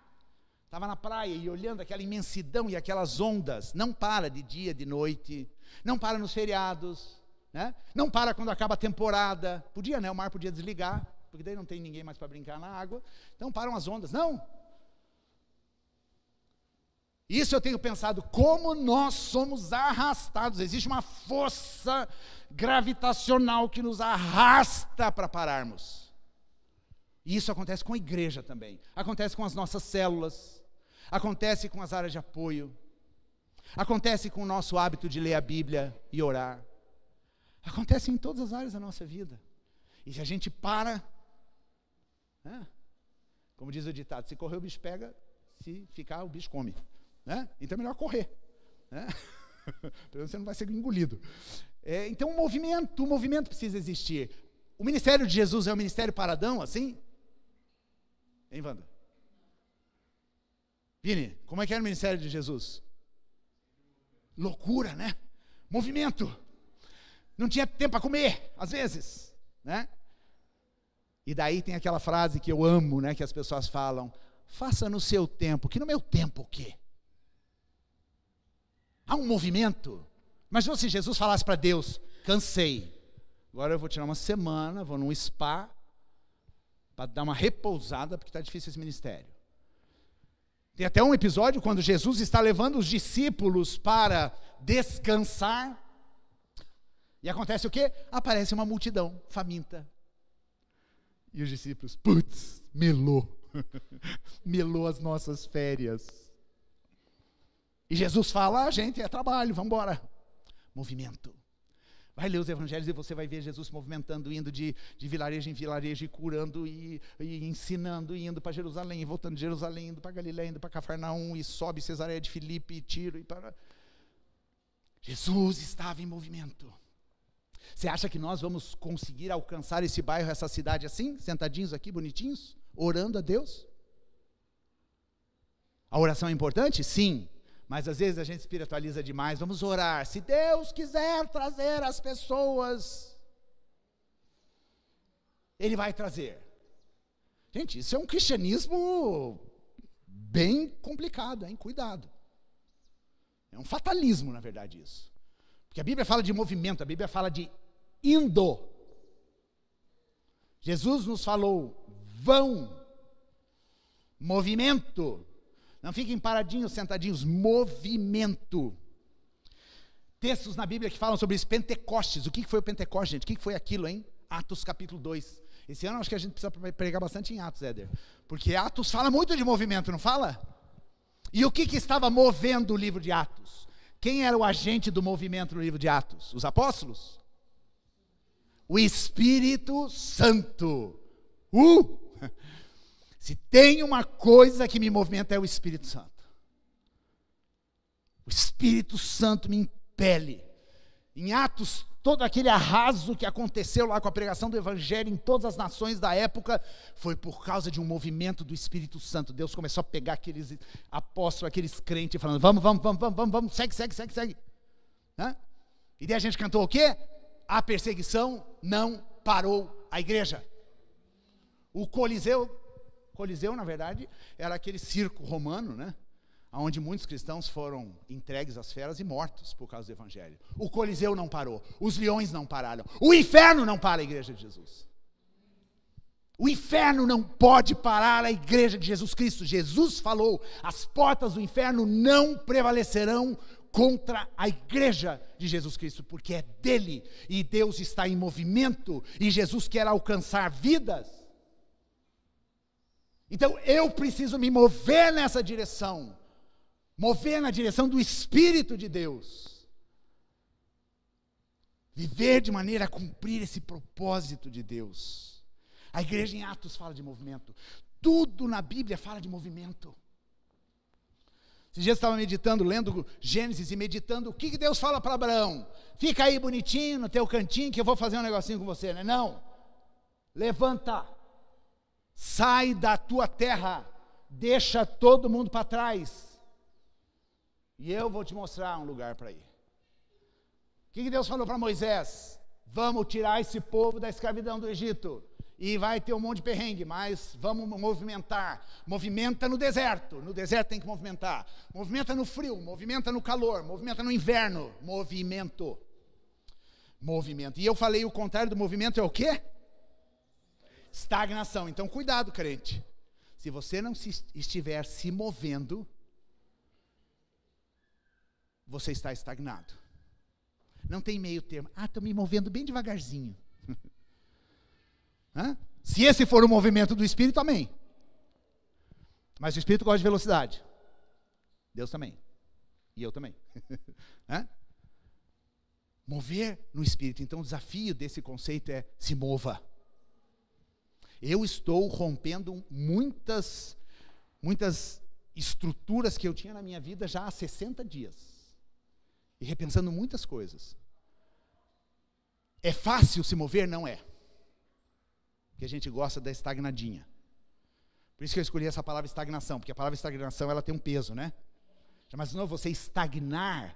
Estava na praia e olhando aquela imensidão e aquelas ondas. Não para de dia, de noite. Não para nos feriados. Né? Não para quando acaba a temporada. Podia, né? O mar podia desligar, porque daí não tem ninguém mais para brincar na água. Então param as ondas. Não. Isso eu tenho pensado, como nós somos arrastados. Existe uma força gravitacional que nos arrasta para pararmos. E isso acontece com a igreja também. Acontece com as nossas células. Acontece com as áreas de apoio. Acontece com o nosso hábito de ler a Bíblia e orar. Acontece em todas as áreas da nossa vida. E se a gente para, né? Como diz o ditado, se correr o bicho pega, se ficar o bicho come. Né? Então é melhor correr. Né? Pelo você não vai ser engolido. Então o movimento precisa existir. O ministério de Jesus é um ministério paradão, assim? Hein, Wanda? Vini, como é que era o ministério de Jesus? Loucura, né? Movimento. Não tinha tempo para comer, às vezes, né? E daí tem aquela frase que eu amo, né? Que as pessoas falam, faça no seu tempo, que no meu tempo o quê? Há um movimento. Imagina se Jesus falasse para Deus, cansei, agora eu vou tirar uma semana, vou num spa, para dar uma repousada, porque está difícil esse ministério. Tem até um episódio quando Jesus está levando os discípulos para descansar, e acontece o quê? Aparece uma multidão faminta. E os discípulos, putz, melou. Melou as nossas férias. E Jesus fala, gente, é trabalho, vamos embora. Movimento. Vai ler os evangelhos e você vai ver Jesus se movimentando, indo de vilarejo em vilarejo, e curando, e ensinando, e indo para Jerusalém, e voltando de Jerusalém, indo para Galiléia, indo para Cafarnaum, e sobe Cesareia de Filipe, e Tiro, e para... Jesus estava em movimento. Você acha que nós vamos conseguir alcançar esse bairro, essa cidade assim, sentadinhos aqui, bonitinhos, orando a Deus? A oração é importante? Sim. Mas às vezes a gente espiritualiza demais. Vamos orar. Se Deus quiser trazer as pessoas, Ele vai trazer. Gente, isso é um cristianismo bem complicado, hein? Cuidado. É um fatalismo, na verdade, isso. Porque a Bíblia fala de movimento, a Bíblia fala de indo. Jesus nos falou, vão. Movimento. Não fiquem paradinhos, sentadinhos, movimento. Textos na Bíblia que falam sobre isso, Pentecostes. O que foi o Pentecostes, gente? O que foi aquilo, hein? Atos capítulo 2. Esse ano acho que a gente precisa pregar bastante em Atos, Éder. Porque Atos fala muito de movimento, não fala? E o que estava movendo o livro de Atos? Quem era o agente do movimento no livro de Atos? Os apóstolos? O Espírito Santo. Se tem uma coisa que me movimenta é o Espírito Santo. O Espírito Santo me impele. Em Atos, todo aquele arraso que aconteceu lá com a pregação do Evangelho em todas as nações da época, foi por causa de um movimento do Espírito Santo. Deus começou a pegar aqueles apóstolos, aqueles crentes, falando, vamos, segue. Né? E daí a gente cantou o quê? A perseguição não parou a igreja. O Coliseu, na verdade, era aquele circo romano, né? Onde muitos cristãos foram entregues às feras e mortos por causa do Evangelho. O Coliseu não parou, os leões não pararam, o inferno não para a igreja de Jesus. O inferno não pode parar a igreja de Jesus Cristo. Jesus falou, as portas do inferno não prevalecerão contra a igreja de Jesus Cristo, porque é dele, e Deus está em movimento, e Jesus quer alcançar vidas. Então eu preciso me mover nessa direção, mover na direção do Espírito de Deus, viver de maneira a cumprir esse propósito de Deus. A igreja em Atos fala de movimento, tudo na Bíblia fala de movimento. Esses dias eu estava meditando, lendo Gênesis e meditando, o que Deus fala para Abraão? Fica aí bonitinho no teu cantinho que eu vou fazer um negocinho com você, né? Não, levanta. Sai da tua terra, deixa todo mundo para trás, e eu vou te mostrar um lugar para ir. O que Deus falou para Moisés? Vamos tirar esse povo da escravidão do Egito. e vai ter um monte de perrengue, mas vamos movimentar. Movimenta no deserto tem que movimentar. Movimenta no frio, movimenta no calor, movimenta no inverno. Movimento. E eu falei, o contrário do movimento é o quê? Estagnação. Então cuidado, crente. Se você não estiver se movendo, você está estagnado. Não tem meio termo. Estou me movendo bem devagarzinho. Se esse for o movimento do Espírito, amém. Mas o Espírito gosta de velocidade. Deus também. E eu também. Mover no Espírito. Então o desafio desse conceito é se mova. Eu estou rompendo muitas estruturas que eu tinha na minha vida já há 60 dias. E repensando muitas coisas. É fácil se mover? Não é. Porque a gente gosta da estagnadinha. Por isso que eu escolhi essa palavra estagnação, porque a palavra estagnação ela tem um peso, né? Já imaginou você estagnar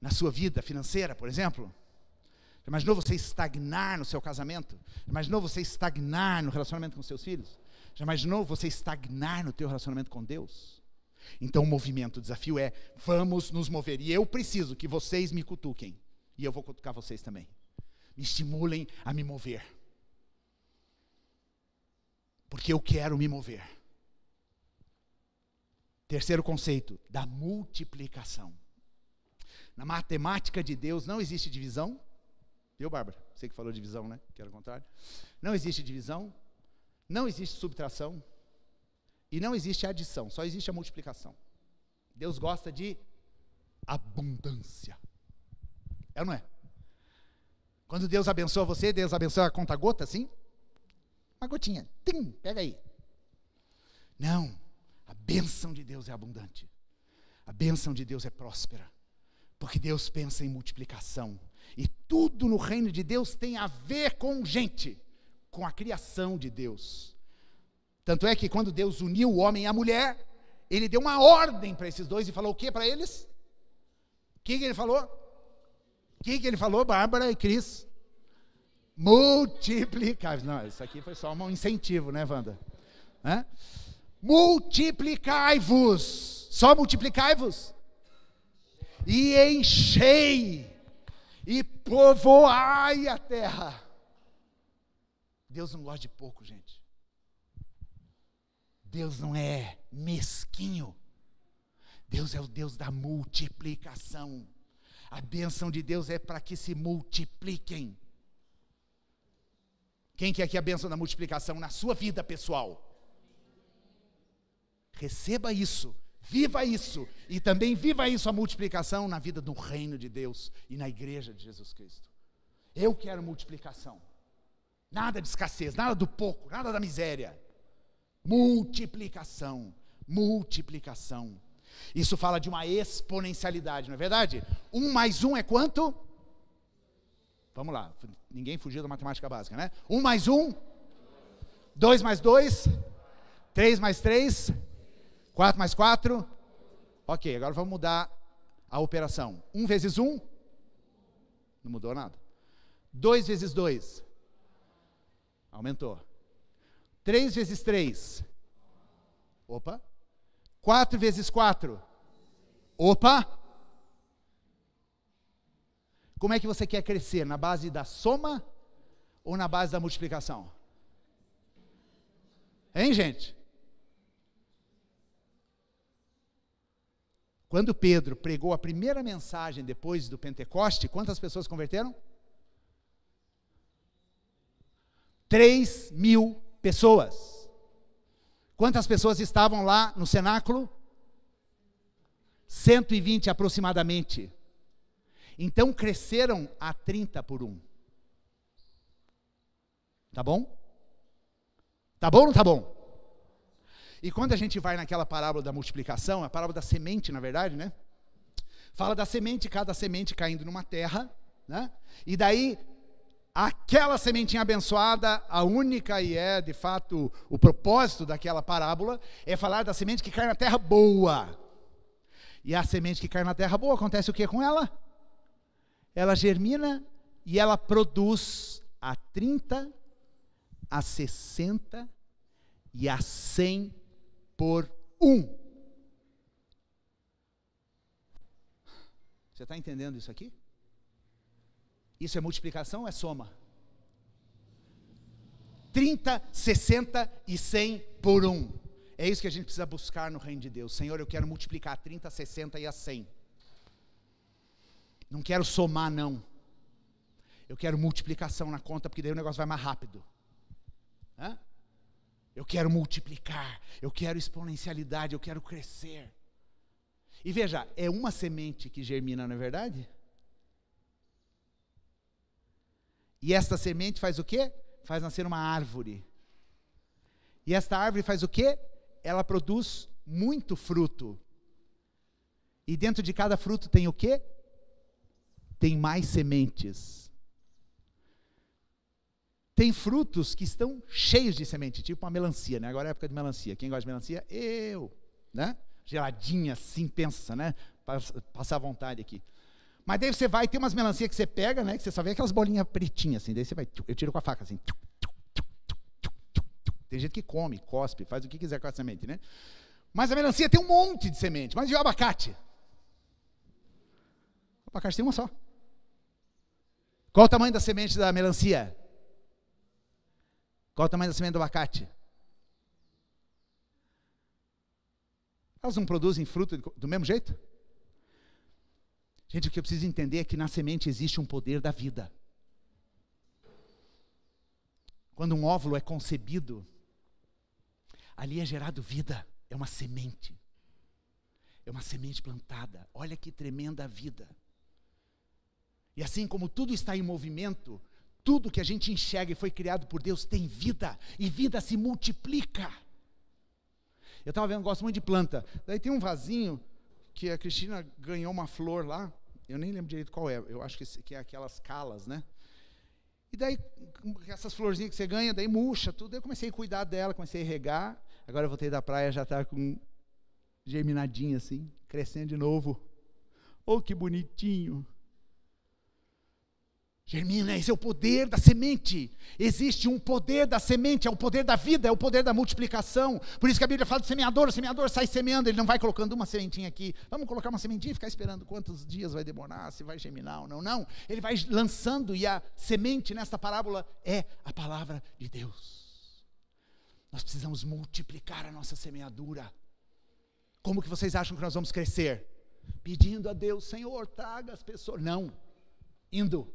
na sua vida financeira, por exemplo? Já imaginou você estagnar no seu casamento? Já imaginou você estagnar no relacionamento com seus filhos? Já imaginou você estagnar no teu relacionamento com Deus? Então o movimento, o desafio é, vamos nos mover. E eu preciso que vocês me cutuquem. E eu vou cutucar vocês também. Me estimulem a me mover. Porque eu quero me mover. Terceiro conceito, da multiplicação. Na matemática de Deus não existe divisão. Viu, Bárbara? Você que falou divisão, né? Que era o contrário. Não existe divisão, não existe subtração e não existe adição, só existe a multiplicação. Deus gosta de abundância. É ou não é? Quando Deus abençoa você, Deus abençoa a conta-gota, assim? Uma gotinha, tim, pega aí. Não, a bênção de Deus é abundante. A bênção de Deus é próspera. Porque Deus pensa em multiplicação. E tudo no reino de Deus tem a ver com gente, com a criação de Deus. Tanto é que quando Deus uniu o homem e a mulher, Ele deu uma ordem para esses dois e falou o que para eles? O que Ele falou? O que Ele falou, Bárbara e Cris? Multiplicar. Não, isso aqui foi só um incentivo, né, Wanda? Multiplicai-vos. Só multiplicai-vos. E enchei. E povoai a terra. Deus não gosta de pouco, gente. Deus não é mesquinho. Deus é o Deus da multiplicação. A bênção de Deus é para que se multipliquem. Quem quer aqui a bênção da multiplicação na sua vida pessoal? Receba isso, viva isso, e também viva isso, a multiplicação na vida do reino de Deus e na igreja de Jesus Cristo. Eu quero multiplicação. Nada de escassez, nada do pouco, nada da miséria. Multiplicação, multiplicação. Isso fala de uma exponencialidade, não é verdade? 1 mais 1 é quanto? Vamos lá, ninguém fugiu da matemática básica, né? 1 mais 1, 2 mais 2, 3 mais 3, 4 mais 4. Ok, agora vamos mudar a operação. 1 vezes 1, não mudou nada. 2 vezes 2, aumentou. 3 vezes 3, opa. 4 vezes 4, opa. Como é que você quer crescer? Na base da soma ou na base da multiplicação? Hein, gente? Quando Pedro pregou a primeira mensagem depois do Pentecoste, quantas pessoas converteram? 3.000 pessoas. Quantas pessoas estavam lá no cenáculo? 120 aproximadamente. Então cresceram a 30 por 1. Tá bom? Tá bom ou não tá bom? E quando a gente vai naquela parábola da multiplicação, a parábola da semente, na verdade, né? Fala da semente, cada semente caindo numa terra, né? E daí, aquela sementinha abençoada, a única e é, de fato, o propósito daquela parábola, é falar da semente que cai na terra boa. E a semente que cai na terra boa, acontece o que com ela? Ela germina e ela produz a 30 a 60 e a 100 por 1. Você está entendendo isso aqui? Isso é multiplicação ou é soma? 30, 60 e 100 por 1. É isso que a gente precisa buscar no reino de Deus. Senhor, eu quero multiplicar a 30, a 60 e a 100. Não quero somar, não. Eu quero multiplicação na conta, porque daí o negócio vai mais rápido. Hã? Eu quero multiplicar, eu quero exponencialidade, eu quero crescer. E veja, é uma semente que germina, não é verdade? E esta semente faz o quê? Faz nascer uma árvore. E esta árvore faz o quê? Ela produz muito fruto. E dentro de cada fruto tem o quê? Tem mais sementes. Tem frutos que estão cheios de semente, tipo uma melancia, né? Agora é época de melancia. Quem gosta de melancia? Eu, né? Geladinha assim, pensa, né? Passar vontade aqui. Mas daí você vai, tem umas melancias que você pega, né? Que você só vê aquelas bolinhas pretinhas assim, daí você vai, eu tiro com a faca assim. Tem gente que come, cospe, faz o que quiser com a semente, né? Mas a melancia tem um monte de semente. Mas e o abacate? O abacate tem uma só. Qual o tamanho da semente da melancia? Qual o tamanho da semente do abacate? Elas não produzem fruto do mesmo jeito? Gente, o que eu preciso entender é que na semente existe um poder da vida. Quando um óvulo é concebido, ali é gerado vida, é uma semente. É uma semente plantada. Olha que tremenda vida. E assim como tudo está em movimento, tudo que a gente enxerga e foi criado por Deus tem vida, e vida se multiplica. Eu estava vendo, gosto muito de planta. Daí tem um vasinho que a Cristina ganhou uma flor lá, eu nem lembro direito qual é, eu acho que é aquelas calas, né? E daí, essas florzinhas que você ganha, daí murcha tudo, daí eu comecei a cuidar dela, comecei a regar, agora eu voltei da praia, já está com germinadinha assim, crescendo de novo. Oh, que bonitinho! Germina, esse é o poder da semente. Existe um poder da semente, é o poder da vida, é o poder da multiplicação. Por isso que a Bíblia fala do semeador, o semeador sai semeando, ele não vai colocando uma sementinha aqui. Vamos colocar uma sementinha e ficar esperando quantos dias vai demorar, se vai germinar ou não. Não, ele vai lançando, e a semente nesta parábola é a palavra de Deus. Nós precisamos multiplicar a nossa semeadura. Como que vocês acham que nós vamos crescer? Pedindo a Deus, Senhor, traga as pessoas. Não, indo.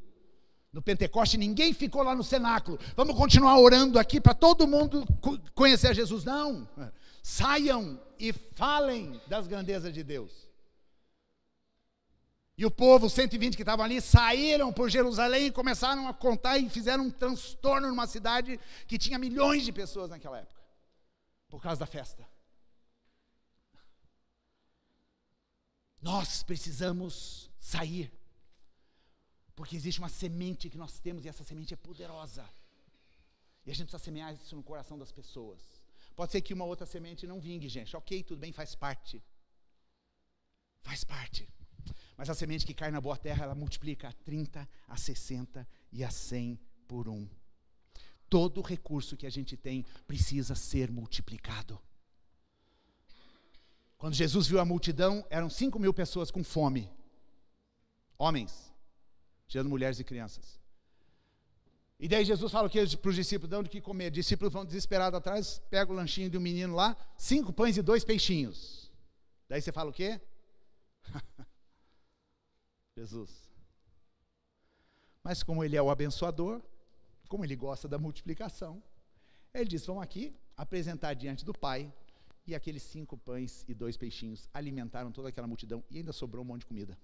No Pentecoste ninguém ficou lá no cenáculo. Vamos continuar orando aqui para todo mundo conhecer a Jesus. Não. Saiam e falem das grandezas de Deus. E o povo, 120 que estavam ali, saíram por Jerusalém e começaram a contar e fizeram um transtorno numa cidade que tinha milhões de pessoas naquela época. Por causa da festa. Nós precisamos sair. Porque existe uma semente que nós temos e essa semente é poderosa. E a gente precisa semear isso no coração das pessoas. Pode ser que uma outra semente não vingue, gente. Ok, tudo bem, faz parte. Faz parte. Mas a semente que cai na boa terra, ela multiplica a 30, a 60 e a 100 por 1. Todo recurso que a gente tem precisa ser multiplicado. Quando Jesus viu a multidão, eram 5.000 pessoas com fome. Homens. Tirando mulheres e crianças. E daí Jesus fala o que para os discípulos? Dão de que comer. Discípulos vão desesperados atrás, pega o lanchinho de um menino lá, 5 pães e 2 peixinhos. Daí você fala o quê? Jesus. Mas como ele é o abençoador, como ele gosta da multiplicação, ele diz, vão aqui apresentar diante do Pai, e aqueles 5 pães e 2 peixinhos alimentaram toda aquela multidão, e ainda sobrou um monte de comida.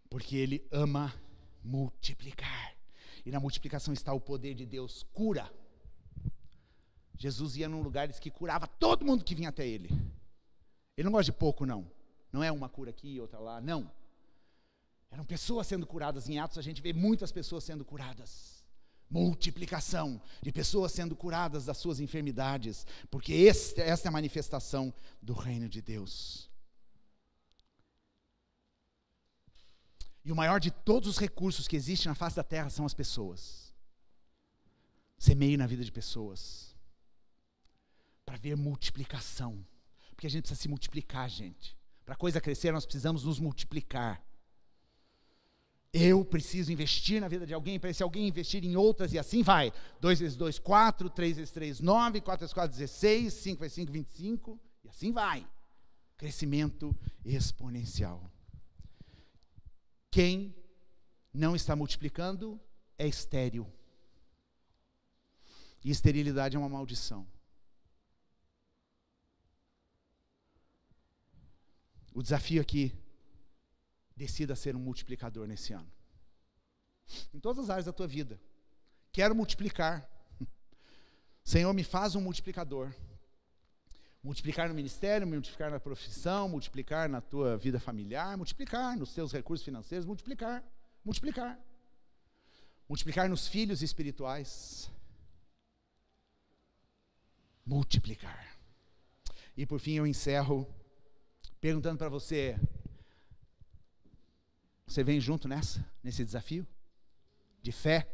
Porque ele ama multiplicar. E na multiplicação está o poder de Deus. Cura. Jesus ia num lugar que curava todo mundo que vinha até ele. Ele não gosta de pouco, não. Não é uma cura aqui, outra lá, não. Eram pessoas sendo curadas. Em Atos a gente vê muitas pessoas sendo curadas. Multiplicação de pessoas sendo curadas das suas enfermidades. Porque esta é a manifestação do reino de Deus. E o maior de todos os recursos que existem na face da terra são as pessoas. semeie na vida de pessoas, para ver multiplicação, porque a gente precisa se multiplicar, gente. Para a coisa crescer, nós precisamos nos multiplicar. Eu preciso investir na vida de alguém, para esse alguém investir em outras, e assim vai. 2 vezes 2, 4, 3 vezes 3, 9, 4 vezes 4, 16, 5 vezes 5, 25, e assim vai. Crescimento exponencial. Quem não está multiplicando é estéril. E esterilidade é uma maldição. O desafio aqui, decida ser um multiplicador nesse ano. Em todas as áreas da tua vida. Quero multiplicar. Senhor, me faz um multiplicador. Multiplicar no ministério, multiplicar na profissão, multiplicar na tua vida familiar, multiplicar nos teus recursos financeiros, multiplicar. Multiplicar nos filhos espirituais. Multiplicar. E por fim eu encerro perguntando para você, você vem junto nesse desafio? De fé,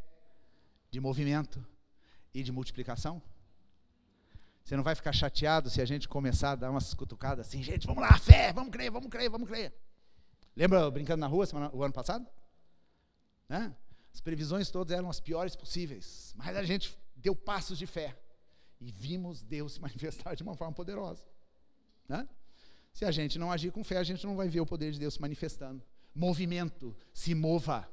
de movimento e de multiplicação? Você não vai ficar chateado se a gente começar a dar umas cutucadas assim, gente, vamos lá, fé, vamos crer. Lembra brincando na rua o ano passado? Né? As previsões todas eram as piores possíveis, mas a gente deu passos de fé e vimos Deus se manifestar de uma forma poderosa. Né? Se a gente não agir com fé, a gente não vai ver o poder de Deus se manifestando. Movimento, se mova.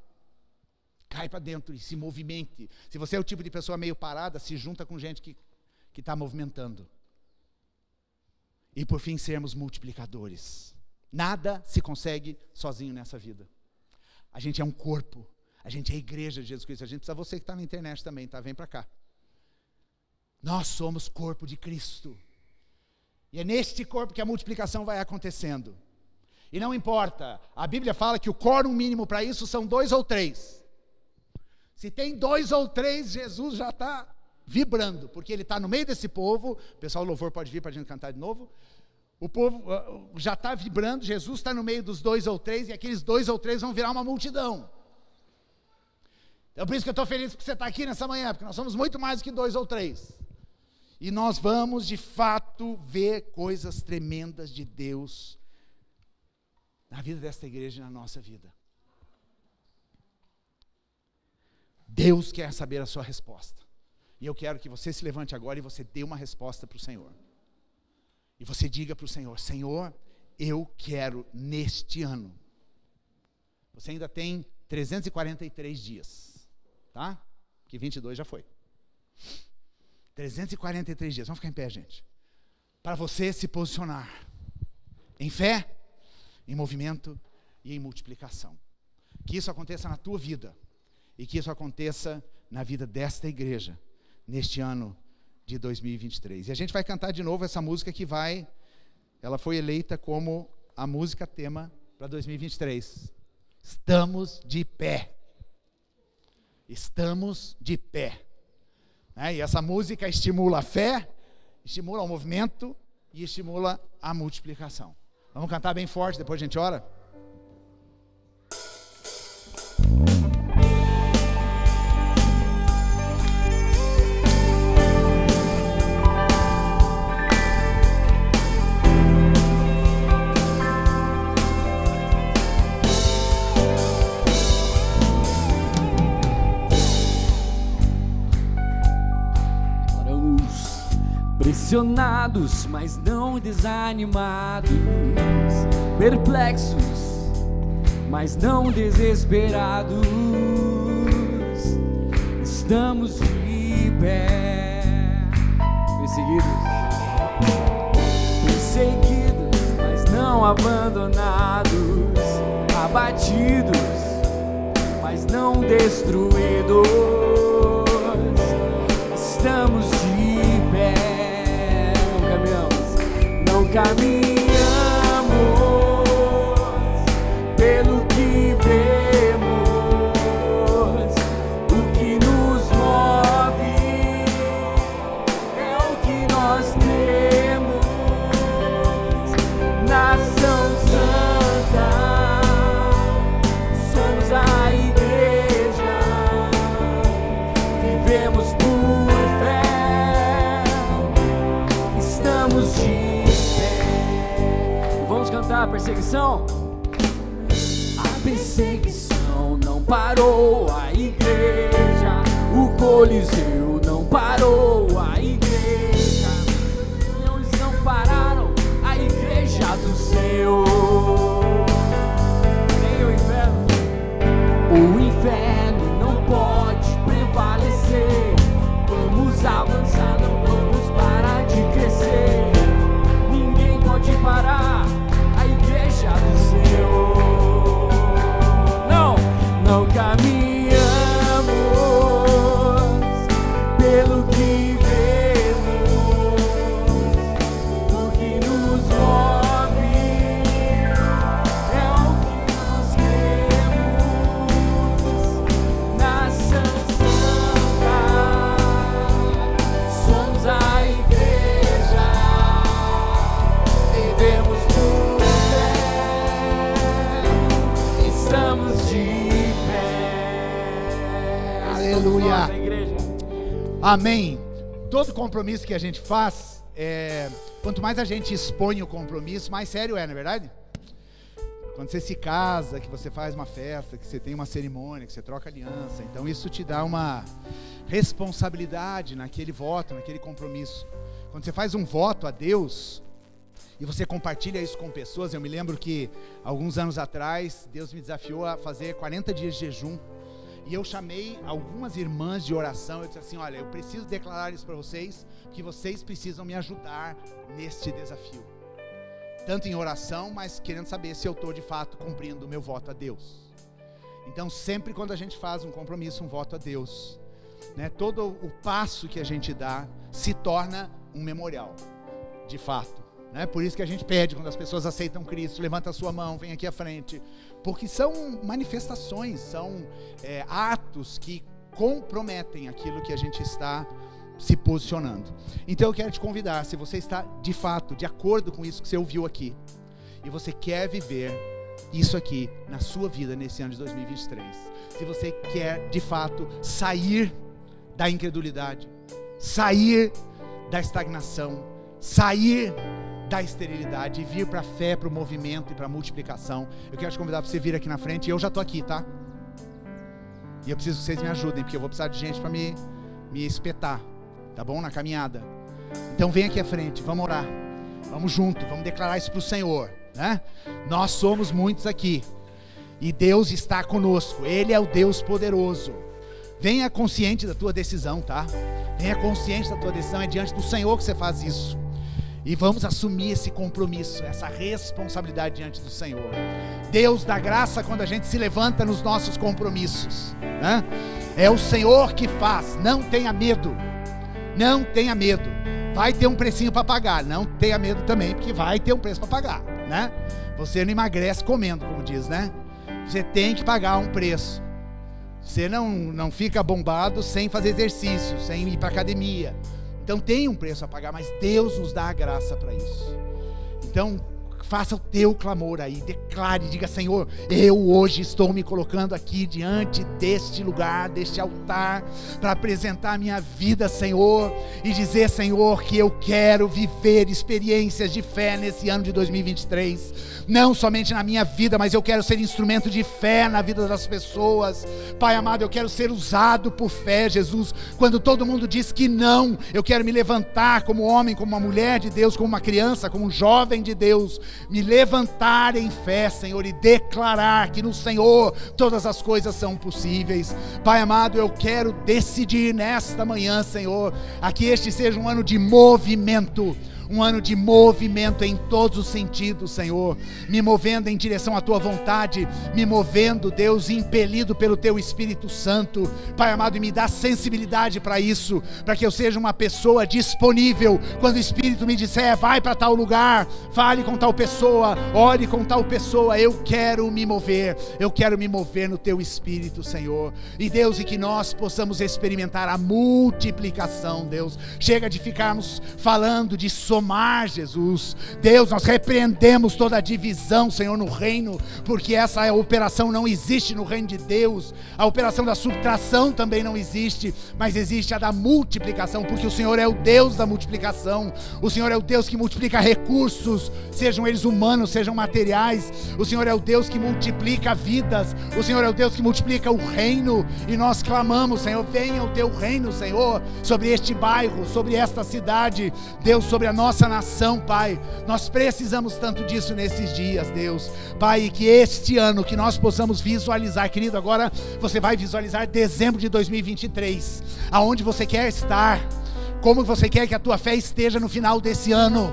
Cai para dentro e se movimente. Se você é o tipo de pessoa meio parada, se junta com gente que está movimentando. E por fim, sermos multiplicadores. Nada se consegue sozinho nessa vida. A gente é um corpo. A gente é a igreja de Jesus Cristo. A gente precisa, você que está na internet também, tá? Vem para cá. Nós somos corpo de Cristo. E é neste corpo que a multiplicação vai acontecendo. E não importa, a Bíblia fala que o quórum mínimo para isso são 2 ou 3. Se tem 2 ou 3, Jesus já está vibrando, porque Ele está no meio desse povo. O pessoal do louvor pode vir para a gente cantar de novo. O povo já está vibrando, Jesus está no meio dos 2 ou 3, e aqueles 2 ou 3 vão virar uma multidão. Então por isso que eu estou feliz que você está aqui nessa manhã, porque nós somos muito mais do que 2 ou 3. E nós vamos, de fato, ver coisas tremendas de Deus na vida desta igreja e na nossa vida. Deus quer saber a sua resposta. E eu quero que você se levante agora e você dê uma resposta para o Senhor. E você diga para o Senhor, Senhor, eu quero neste ano. Você ainda tem 343 dias, tá? Que 22 já foi. 343 dias, vamos ficar em pé, gente, para você se posicionar em fé, em movimento e em multiplicação. Que isso aconteça na tua vida e que isso aconteça na vida desta igreja neste ano de 2023. E a gente vai cantar de novo essa música ela foi eleita como a música tema para 2023. Estamos de pé. Estamos de pé. E essa música estimula a fé, estimula o movimento e estimula a multiplicação. Vamos cantar bem forte, depois a gente ora? Pressionados, mas não desanimados, perplexos, mas não desesperados, estamos de pé, perseguidos, mas não abandonados, abatidos, mas não destruídos, estamos de pé. Não caminhamos pelo que vemos, o que nos move é o que nós temos. Nação Santa, somos a igreja, vivemos por a perseguição. A perseguição não parou a igreja, o Coliseu não parou a igreja, leões não pararam a igreja do Senhor. Nem o inferno não pode prevalecer. Vamos avançar, não vamos parar de crescer. Ninguém pode parar a igreja do Senhor. Não caminhamos pelo que vemos, o que nos move é o que nós cremos. Nação Santa, somos a igreja, vivemos por fé, estamos de pé. Aleluia. Somos a igreja. Amém. Todo compromisso que a gente faz, quanto mais a gente expõe o compromisso, mais sério é, não é verdade? Quando você se casa, que você faz uma festa, que você tem uma cerimônia, que você troca aliança, então isso te dá uma responsabilidade naquele voto, naquele compromisso. Quando você faz um voto a Deus e você compartilha isso com pessoas, eu me lembro que alguns anos atrás Deus me desafiou a fazer 40 dias de jejum. E eu chamei algumas irmãs de oração. Eu disse assim: olha, eu preciso declarar isso para vocês, que vocês precisam me ajudar neste desafio, tanto em oração, mas querendo saber se eu estou de fato cumprindo o meu voto a Deus. Então sempre quando a gente faz um compromisso, um voto a Deus, né, todo o passo que a gente dá se torna um memorial, de fato, né? Por isso que a gente pede, quando as pessoas aceitam Cristo, levanta a sua mão, vem aqui à frente, porque são manifestações, são atos que comprometem aquilo que a gente está se posicionando. Então eu quero te convidar, se você está de fato de acordo com isso que você ouviu aqui, e você quer viver isso aqui na sua vida nesse ano de 2023, se você quer de fato sair da incredulidade, sair da estagnação, sair da esterilidade e vir para a fé, para o movimento e para a multiplicação, eu quero te convidar para você vir aqui na frente. E eu já estou aqui, tá? E eu preciso que vocês me ajudem, porque eu vou precisar de gente para me espetar, tá bom? Na caminhada. Então vem aqui à frente, vamos orar, vamos junto, vamos declarar isso para o Senhor, né? Nós somos muitos aqui e Deus está conosco, Ele é o Deus poderoso. Venha consciente da tua decisão, tá? Venha consciente da tua decisão, é diante do Senhor que você faz isso. E vamos assumir esse compromisso, essa responsabilidade diante do Senhor. Deus dá graça quando a gente se levanta nos nossos compromissos, né? É o Senhor que faz, não tenha medo. Não tenha medo. Vai ter um precinho para pagar, não tenha medo também, porque vai ter um preço para pagar, né? Você não emagrece comendo, como diz, né? Você tem que pagar um preço. Você não fica bombado sem fazer exercício, sem ir para academia. Então tem um preço a pagar, mas Deus nos dá a graça para isso. Então faça o teu clamor aí, declare, diga: Senhor, eu hoje estou me colocando aqui diante deste lugar, deste altar, para apresentar a minha vida, Senhor, e dizer, Senhor, que eu quero viver experiências de fé nesse ano de 2023, não somente na minha vida, mas eu quero ser instrumento de fé na vida das pessoas. Pai amado, eu quero ser usado por fé, Jesus. Quando todo mundo diz que não, eu quero me levantar como homem, como uma mulher de Deus, como uma criança, como um jovem de Deus, me levantar em fé, Senhor, e declarar que no Senhor todas as coisas são possíveis. Pai amado, eu quero decidir nesta manhã, Senhor, a que este seja um ano de movimento, um ano de movimento em todos os sentidos, Senhor, me movendo em direção à Tua vontade, me movendo, Deus, impelido pelo Teu Espírito Santo, Pai amado, e me dá sensibilidade para isso, para que eu seja uma pessoa disponível, quando o Espírito me disser, vai para tal lugar, fale com tal pessoa, ore com tal pessoa, eu quero me mover no Teu Espírito, Senhor, e Deus, e que nós possamos experimentar a multiplicação, Deus, chega de ficarmos falando de somente somar, Jesus. Deus, nós repreendemos toda a divisão, Senhor, no reino, porque essa operação não existe no reino de Deus. A operação da subtração também não existe, mas existe a da multiplicação, porque o Senhor é o Deus da multiplicação. O Senhor é o Deus que multiplica recursos, sejam eles humanos, sejam materiais. O Senhor é o Deus que multiplica vidas. O Senhor é o Deus que multiplica o reino. E nós clamamos, Senhor, venha o teu reino, Senhor, sobre este bairro, sobre esta cidade, Deus, sobre a nossa nação, Pai. Nós precisamos tanto disso nesses dias, Deus, Pai, que este ano, que nós possamos visualizar, querido, agora você vai visualizar dezembro de 2023, aonde você quer estar, como você quer que a tua fé esteja no final desse ano,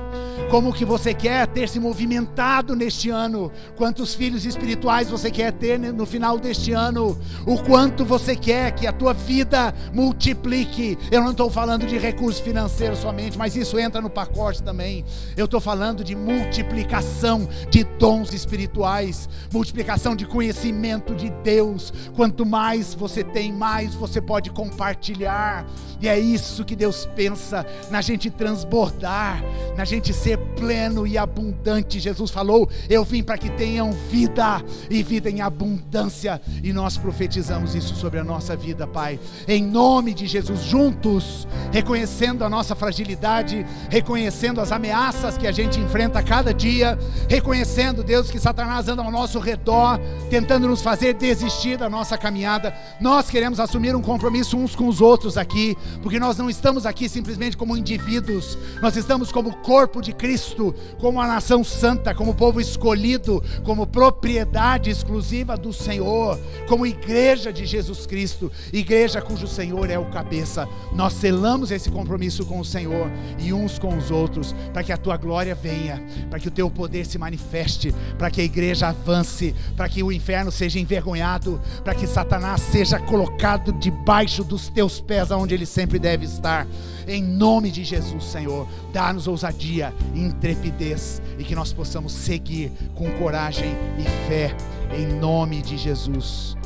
como que você quer ter se movimentado neste ano, quantos filhos espirituais você quer ter no final deste ano, o quanto você quer que a tua vida multiplique. Eu não estou falando de recursos financeiros somente, mas isso entra no pacote também. Eu estou falando de multiplicação de dons espirituais, multiplicação de conhecimento de Deus. Quanto mais você tem, mais você pode compartilhar, e é isso que Deus pensa, na gente transbordar, na gente ser pleno e abundante. Jesus falou: eu vim para que tenham vida e vida em abundância, e nós profetizamos isso sobre a nossa vida, Pai, em nome de Jesus, juntos, reconhecendo a nossa fragilidade, reconhecendo as ameaças que a gente enfrenta a cada dia, reconhecendo, Deus, que Satanás anda ao nosso redor, tentando nos fazer desistir da nossa caminhada. Nós queremos assumir um compromisso uns com os outros aqui, porque nós não estamos aqui simplesmente como indivíduos, nós estamos como corpo de Cristo, como a nação santa, como povo escolhido, como propriedade exclusiva do Senhor, como igreja de Jesus Cristo, igreja cujo Senhor é o cabeça. Nós selamos esse compromisso com o Senhor e uns com os outros, para que a tua glória venha, para que o teu poder se manifeste, para que a igreja avance, para que o inferno seja envergonhado, para que Satanás seja colocado debaixo dos teus pés, aonde ele sempre deve estar. Em nome de Jesus, Senhor, dá-nos ousadia e intrepidez, e que nós possamos seguir com coragem e fé, em nome de Jesus.